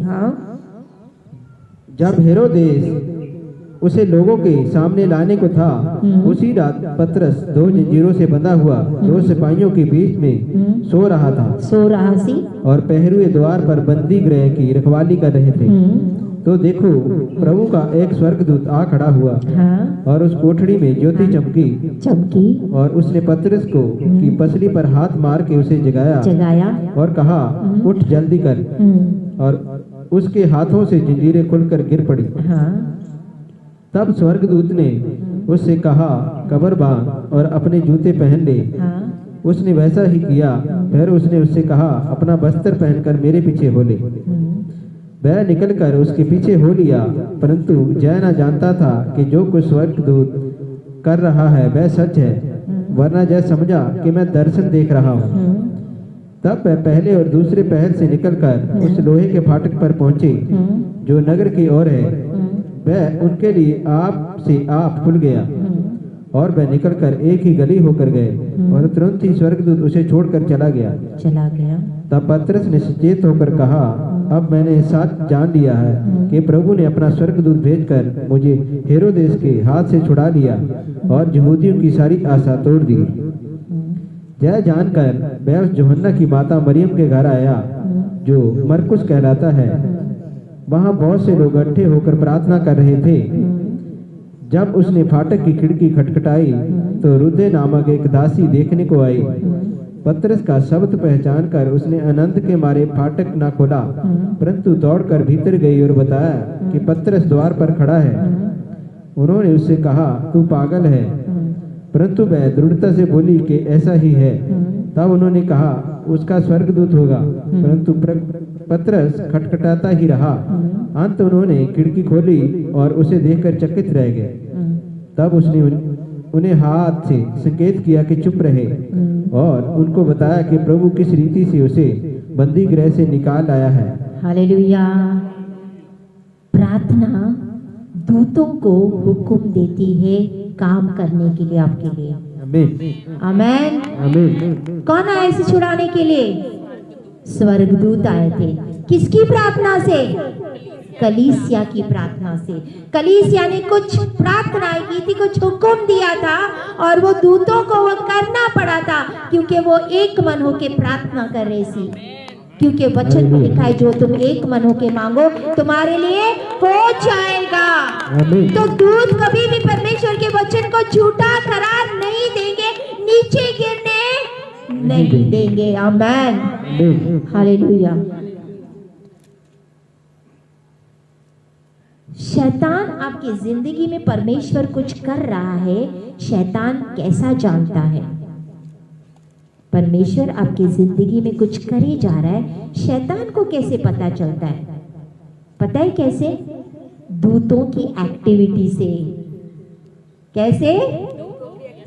जब हेरोदेस उसे लोगों के सामने लाने को था, उसी रात पतरस 2 जंजीरों से बंधा हुआ 2 सिपाहियों के बीच में सो रहा सी और पहरुए द्वार पर बंदी गृह की रखवाली कर रहे थे। तो देखो, प्रभु का एक स्वर्गदूत आ खड़ा हुआ और उस कोठरी में ज्योति चमकी और उसने पतरस को की पसली पर हाथ मार के उसे जगाया और कहा, उठ जल्दी कर। और उसके हाथों से जंजीरें खुलकर गिर पड़ी। तब स्वर्गदूत ने उससे कहा, कब्र बांध और अपने जूते पहन ले। उसने वैसा ही किया। फिर उसने उससे कहा, अपना बस्तर पहनकर मेरे पीछे हो ले। वह निकलकर उसके पीछे हो लिया, परंतु जय न जानता था कि जो कुछ स्वर्गदूत कर रहा है वह सच है, वरना जय समझा कि मैं दर्शन देख रहा हूँ। तब वह पहले और दूसरे पहर से निकलकर उस लोहे के फाटक पर पहुंचे जो नगर की ओर है। वह उनके लिए आप से आप खुल गया और वह निकलकर एक ही गली होकर गए और तुरंत ही स्वर्गदूत उसे छोड़कर चला गया। तब पतरस ने सचेत होकर कहा, अब मैंने सच जान लिया है कि प्रभु ने अपना स्वर्गदूत भेजकर मुझे हेरोदेस के हाथ से छुड़ा लिया और यहूदियों की सारी आशा तोड़ दी। यह जानकर वह उस यूहन्ना की माता मरियम के घर आया जो मरकुस कहलाता है। वहां बहुत से लोग इकट्ठे होकर प्रार्थना कर रहे थे। जब उसने फाटक की खिड़की खटखटाई तो रुदे नामक एक दासी देखने को आई। पतरस का शब्द पहचान कर उसने आनंद के मारे फाटक न खोला, परंतु दौड़कर भीतर गई और बताया कि पतरस द्वार पर खड़ा है। उन्होंने उससे कहा, तू पागल है, परंतु वह दृढ़ता से बोली कि ऐसा ही है। तब उन्होंने कहा, उसका स्वर्गदूत होगा, परंतु पतरस खटखटाता ही रहा। अंत उन्होंने खिड़की खोली और उसे देखकर चकित रह गए। तब उसने उन्हें हाथ से संकेत किया कि चुप रहे और उनको बताया कि प्रभु किस रीति से उसे बंदी गृह से निकाल लाया है। हालेलुया। प्रार्थना दूतों को हुक्म देती है काम करने के लिए, आपके लिए। आमीन आमीन आमीन। कौन आए इसे छुड़ाने के लिए? स्वर्गदूत आए थे। किसकी प्रार्थना से? कलीसिया की प्रार्थना से। कलीसिया ने कुछ प्रार्थनाएं की थी, कुछ हुक्म दिया था और वो दूतों को वो करना पड़ा था क्योंकि वो एक मन होके प्रार्थना कर रही थी। क्योंकि वचन में लिखा है जो तुम एक मन होके मांगो तुम्हारे लिए हो जाएगा। तो दूत कभी भी परमेश्वर के वचन को झूठा करार नहीं देंगे, नीचे गिरने नहीं देंगे। आमेन, हालेलुया। शैतान आपकी जिंदगी में परमेश्वर कुछ कर रहा है, शैतान कैसा जानता है? परमेश्वर आपकी जिंदगी में कुछ करे जा रहा है, शैतान को कैसे पता चलता है? पता है कैसे? दूतों की एक्टिविटी से। कैसे?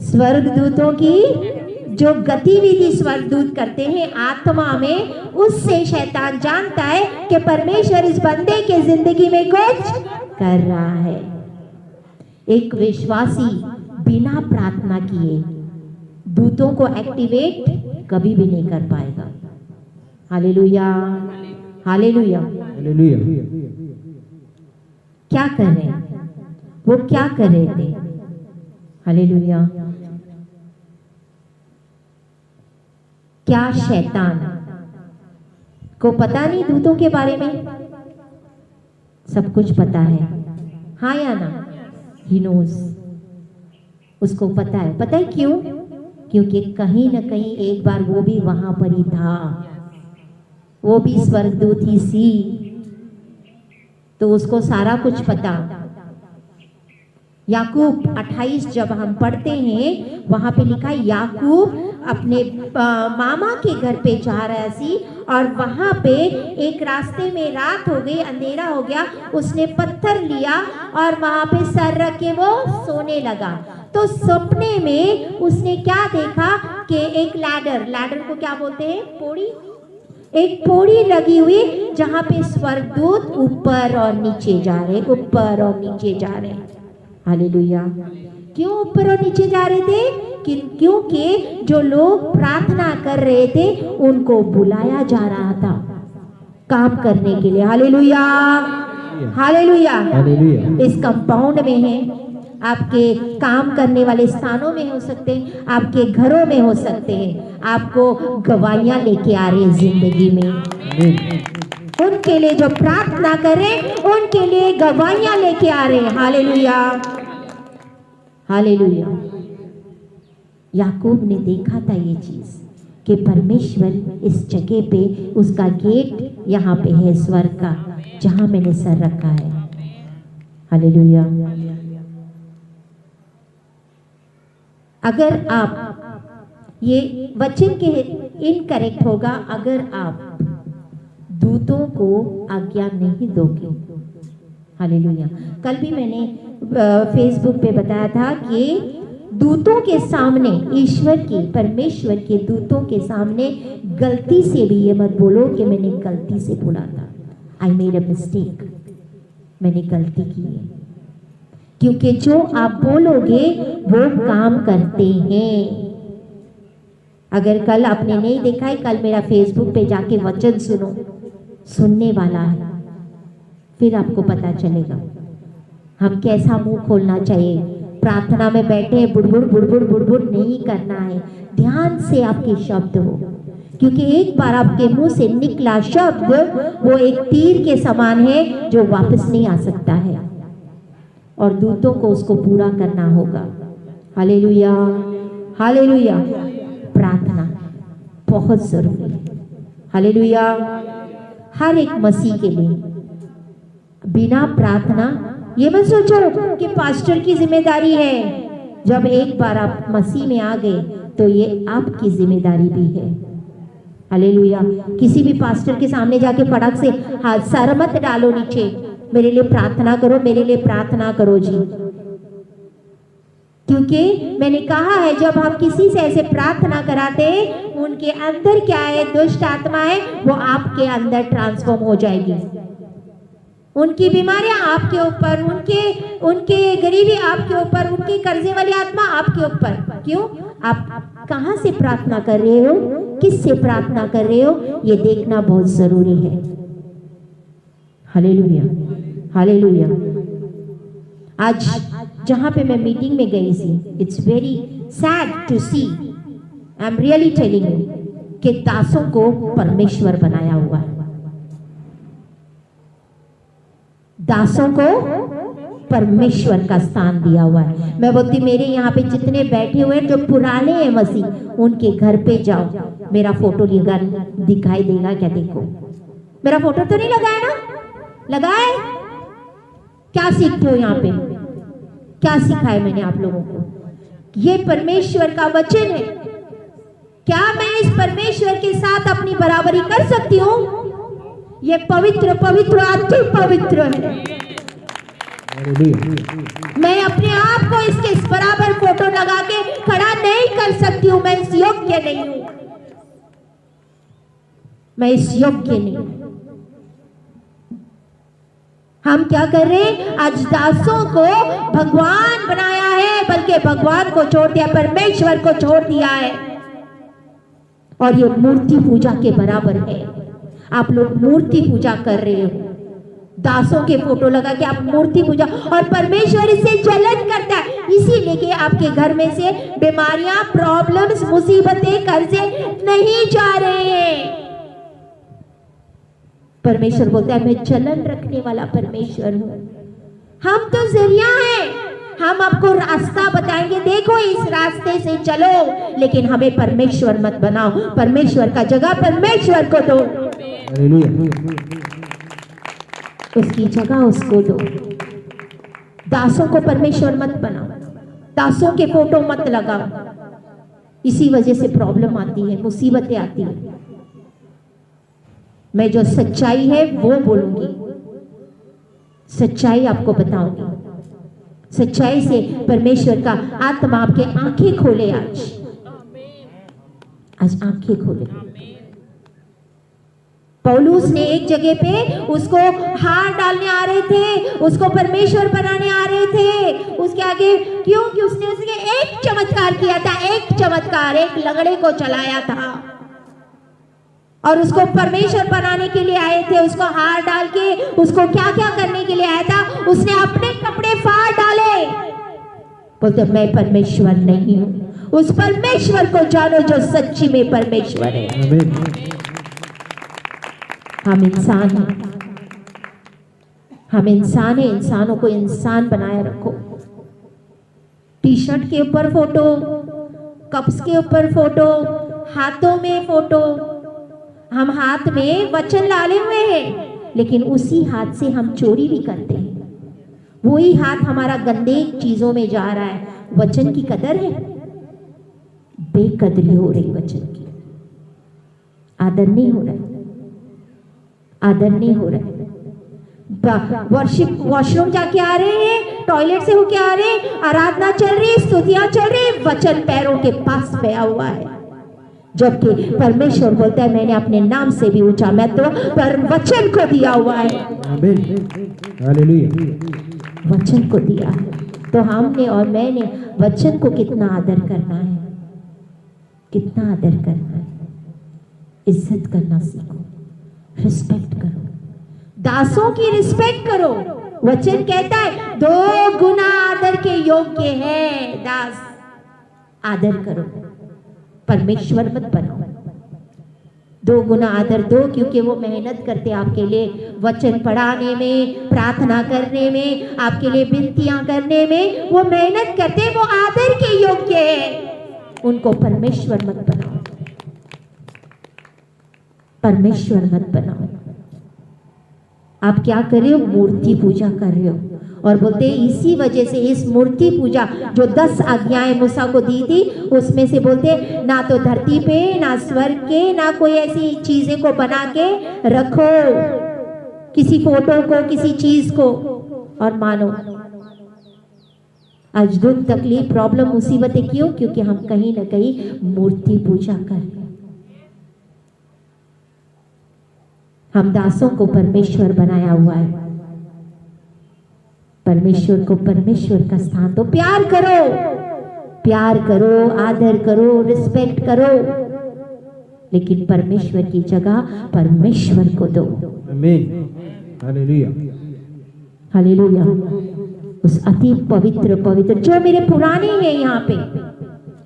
स्वर्गदूतों की जो गतिविधि स्वर्गदूत करते हैं आत्मा में, उससे शैतान जानता है कि परमेश्वर इस बंदे के जिंदगी में कुछ कर रहा है। एक विश्वासी बिना प्रार्थना किए दूतों को एक्टिवेट कभी भी नहीं कर पाएगा। Hallelujah, hallelujah, hallelujah. क्या कर रहे हैं वो? क्या कर रहे थे? हालेलुया। क्या शैतान को पता नहीं दूतों के बारे में? सब कुछ पता है, हाँ या ना? ही नोज, उसको पता है। पता है क्यों? क्योंकि कहीं ना कहीं एक बार वो भी वहां पर ही था, वो भी स्वर्गदूत ही सी, तो उसको सारा कुछ पता। याकूब 28 जब हम पढ़ते हैं वहां पे लिखा है याकूब अपने मामा के घर पे जा रहा सी और वहां पे एक रास्ते में रात हो गई, अंधेरा हो गया, उसने पत्थर लिया और वहां पे सर रख के वो सोने लगा। तो सपने में उसने क्या देखा कि एक लैडर को क्या बोलते हैं? पौड़ी। एक पौड़ी लगी हुई जहां पे स्वर्गदूत ऊपर और नीचे जा रहे, ऊपर और नीचे जा रहे। हालेलुया। क्यों ऊपर और नीचे जा रहे थे? क्योंकि जो लोग प्रार्थना कर रहे थे उनको बुलाया जा रहा था काम करने के लिए। Hallelujah, hallelujah. इस कंपाउंड में है, आपके काम करने वाले स्थानों में हो सकते हैं, आपके घरों में हो सकते हैं, आपको गवाहियां लेके आ रहे हैं जिंदगी में। उनके लिए जो प्रार्थना करें उनके लिए गवाहियां लेके आ रहे हैं। Hallelujah, hallelujah. याकूब ने देखा था ये चीज कि परमेश्वर इस जगह पे, उसका गेट यहाँ पे है स्वर्ग का, जहां मैंने सर रखा है। हालेलुया। अगर आप ये वचन के इनकरेक्ट होगा अगर आप दूतों को आज्ञा नहीं दोगे। हालेलुया। कल भी मैंने फेसबुक पे बताया था कि दूतों के सामने, ईश्वर की, परमेश्वर के दूतों के सामने गलती से भी ये मत बोलो कि मैंने गलती से बोला था, आई मेड अ मिस्टेक, मैंने गलती की है। क्योंकि जो आप बोलोगे वो काम करते हैं। अगर कल आपने नहीं देखा है, कल मेरा फेसबुक पे जाके वचन सुनो, सुनने वाला है, फिर आपको पता चलेगा हम कैसा मुंह खोलना चाहिए। प्रार्थना में बैठे बुड़बुड़ बुड़बुड़ बुड़बुड़ नहीं करना है, ध्यान से आपके शब्द हो, क्योंकि एक बार आपके मुंह से निकला शब्द वो एक तीर के समान है जो वापस नहीं आ सकता है, और दूतों को उसको पूरा करना होगा। Hallelujah, hallelujah. प्रार्थना बहुत जरूरी है। हालेलुया। हर एक मसीह के लिए बिना प्रार्थना, ये मत सोचो कि पास्टर की जिम्मेदारी है। जब एक बार आप मसीह में आ गए तो ये आपकी जिम्मेदारी भी है। हालेलुया। किसी भी पास्टर के सामने जाके फटाक से हाथ सर मत डालो नीचे, मेरे लिए प्रार्थना करो, मेरे लिए प्रार्थना करो जी। क्योंकि मैंने कहा है जब हम किसी से ऐसे प्रार्थना कराते हैं, उनके अंदर क्या है, दुष्ट आत्मा है, वो आपके अंदर ट्रांसफॉर्म हो जाएगी। उनकी बीमारियां आपके ऊपर, उनके गरीबी आपके ऊपर, उनकी कर्जे वाली आत्मा आपके ऊपर। क्यों? आप कहां से प्रार्थना कर रहे हो, किस से प्रार्थना कर रहे हो, ये देखना बहुत जरूरी है। हालेलुया। हालेलुया। आज जहां पे मैं मीटिंग में गई थी, it's very sad to see, I am really telling you, कि दासों को परमेश्वर बनाया हुआ है। दासों को परमेश्वर का स्थान दिया हुआ है। मैं बोलती मेरे यहाँ पे जितने बैठे हुए हैं जो पुराने हैं मसीह, उनके घर पे जाओ, मेरा फोटो दिखाई देगा क्या? देखो मेरा फोटो तो नहीं लगाया ना? लगाए? क्या सीखते हो यहाँ पे? क्या सिखाए मैंने आप लोगों को? ये परमेश्वर का वचन है। क्या मैं इस परमेश्वर के साथ अपनी बराबरी कर सकती हूँ? ये पवित्र पवित्र अति पवित्र है। मैं अपने आप को इसके बराबर फोटो लगा के खड़ा नहीं कर सकती हूँ। मैं इस योग्य नहीं हूँ, मैं इस योग्य नहीं हूँ। हम क्या कर रहे हैं? आज दासों को भगवान बनाया है, बल्कि भगवान को छोड़ दिया, परमेश्वर को छोड़ दिया है, और ये मूर्ति पूजा के बराबर है। आप लोग मूर्ति पूजा कर रहे हो, दासों के फोटो लगा के आप मूर्ति पूजा, और परमेश्वर इससे जलन करता है। इसीलिए कि आपके घर में से बीमारियां, प्रॉब्लम्स, मुसीबतें, कर्जे नहीं जा रहे हैं। परमेश्वर बोलता है मैं जलन रखने वाला परमेश्वर हूं। हम तो जरिया हैं, हम आपको रास्ता बताएंगे, देखो इस रास्ते से चलो, लेकिन हमें परमेश्वर मत बनाओ। परमेश्वर का जगह परमेश्वर को दो, उसकी जगह उसको दो। दासों को परमेश्वर मत बनाओ, दासों के फोटो मत लगाओ। इसी वजह से प्रॉब्लम आती है, मुसीबतें आती है। मैं जो सच्चाई है वो बोलूंगी, सच्चाई आपको बताऊंगी। सच्चाई से परमेश्वर का आत्मा आपके आंखें खोले। आज आंखें खोले। पौलुस ने एक जगह पे उसको हार डालने आ रहे थे, उसको परमेश्वर बनाने आ रहे थे, उसके आगे क्यों? कि उसने उसके एक चमत्कार किया था, एक चमत्कार, एक लंगड़े को चलाया था, और उसको परमेश्वर बनाने के लिए आए थे। उसको हार डाल के उसको क्या क्या करने के लिए आया था? उसने अपने कपड़े फाड़ डाले। बोलते मैं परमेश्वर नहीं हूं। उस परमेश्वर को जानो जो सच्ची में परमेश्वर है। हम इंसान हैं, हम इंसान हैं, इंसानों को इंसान बनाए रखो। टी शर्ट के ऊपर फोटो, कप्स के ऊपर फोटो, हाथों में फोटो। हम हाथ में वचन डाले हुए हैं, लेकिन उसी हाथ से हम चोरी भी करते हैं। वही हाथ हमारा गंदे चीजों में जा रहा है। वचन की कदर है? बेकदरी हो रही वचन की। आदर नहीं हो रहा है, आदर नहीं हो रहा है। वर्शिप वॉशरूम जाके आ रहे हैं, टॉयलेट से होके आ रहे हैं, आराधना चल रही, स्तुतियां चल रही, वचन पैरों के पास पया हुआ है। जबकि परमेश्वर बोलता है मैंने अपने नाम से भी ऊंचा महत्व पर वचन को दिया हुआ है। वचन को दिया है। तो हमने और मैंने वचन को कितना आदर करना है, कितना आदर करना है। इज्जत करना सीखो, रिस्पेक्ट करो, दासों की रिस्पेक्ट करो। वचन कहता है 2 गुना आदर के योग्य है दास। आदर करो, परमेश्वर मत बनाओ। 2 गुना आदर दो, क्योंकि वो मेहनत करते आपके लिए, वचन पढ़ाने में, प्रार्थना करने में, आपके लिए विनतियां करने में वो मेहनत करते, वो आदर के योग्य है। उनको परमेश्वर मत बनाओ, परमेश्वर मत बनाओ। आप क्या कर रहे हो? मूर्ति पूजा कर रहे हो। और बोलते हैं इसी वजह से इस मूर्ति पूजा जो 10 आज्ञाएं मूसा को दी थी, उसमें से बोलते ना तो धरती पे, ना स्वर्ग के, ना कोई ऐसी चीजें को बना के रखो, किसी फोटो को, किसी चीज को, और मानो। आज दुख, तकलीफ, प्रॉब्लम, मुसीबतें क्यों? क्योंकि हम कहीं ना कहीं मूर्ति पूजा कर रहे हैं। हम दासों को परमेश्वर बनाया हुआ है। परमेश्वर को परमेश्वर का स्थान दो। प्यार करो, प्यार करो, आदर करो, रिस्पेक्ट करो, लेकिन परमेश्वर की जगह परमेश्वर को दो। आमीन, हालेलुया। हालेलुया। उस अति पवित्र पवित्र जो मेरे पुराने हैं यहाँ पे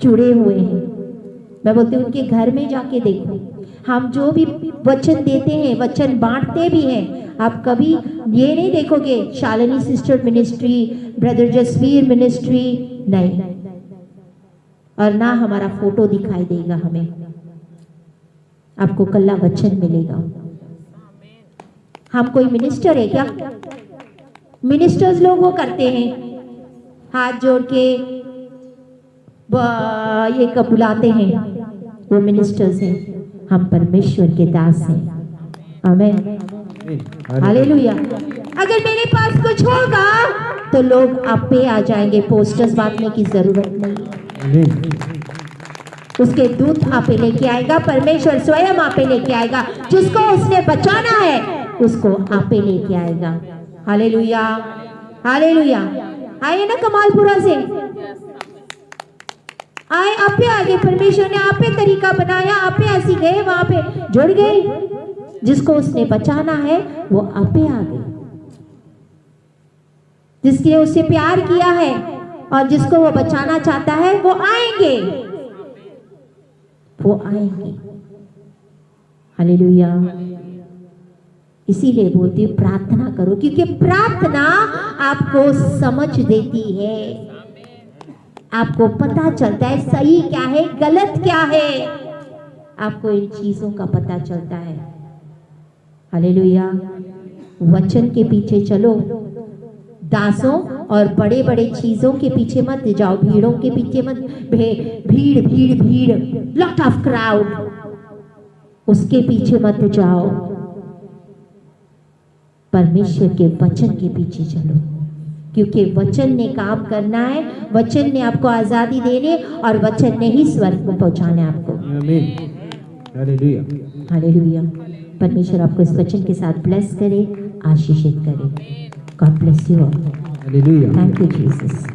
जुड़े हुए हैं, मैं बोलती हूँ उनके घर में जाके देखो। हम जो भी वचन देते हैं, वचन बांटते भी हैं, आप कभी ये नहीं देखोगे Shalini sister ministry, brother Jasveer ministry, नहीं। और ना हमारा फोटो दिखाई देगा हमें, आपको कल्ला वचन मिलेगा। हम कोई मिनिस्टर है क्या? मिनिस्टर्स लोग वो करते हैं, हाथ जोड़ के ये कब बुलाते हैं, वो मिनिस्टर्स हैं। हम परमेश्वर के दास हैं। आमीन, हालेलुया। अगर मेरे पास कुछ होगा तो लोग आप पे आ जाएंगे, पोस्टर्स बांटने की जरूरत नहीं है। उसके दूत आप पे लेके आएगा, परमेश्वर स्वयं आप पे लेके आएगा। जिसको उसने बचाना है उसको आप पे लेके आएगा। Hallelujah, hallelujah. आइए ना कमालपुरा से, आए आप पे आगे, परमेश्वर ने आप पे तरीका बनाया, आप पे ऐसी गए, वहां पे जुड़ गए। जिसको उसने बचाना है वो आप पे आ गए, जिसके उससे प्यार किया है और जिसको वो बचाना चाहता है वो आएंगे, वो आएंगे। हालेलुया। इसीलिए बोलती हूँ प्रार्थना करो, क्योंकि प्रार्थना आपको समझ देती है, आपको पता चलता है सही क्या है गलत क्या है, आपको इन चीजों का पता चलता है। हालेलुया। वचन के पीछे चलो दासों, और बड़े बड़े चीजों के पीछे मत जाओ, भीड़ों के पीछे मत, भीड़ भीड़ भीड़, लॉट ऑफ क्राउड, उसके पीछे मत जाओ। परमेश्वर के वचन के पीछे चलो, क्योंकि वचन ने काम करना है, वचन ने आपको आजादी देने, और वचन ने ही स्वर्ग में पहुंचाना है आपको। आमीन, हालेलुया, हालेलुया। परमेश्वर आपको इस वचन के साथ ब्लेस करे, आशीषित करे। God bless you all. Hallelujah. Thank you Jesus.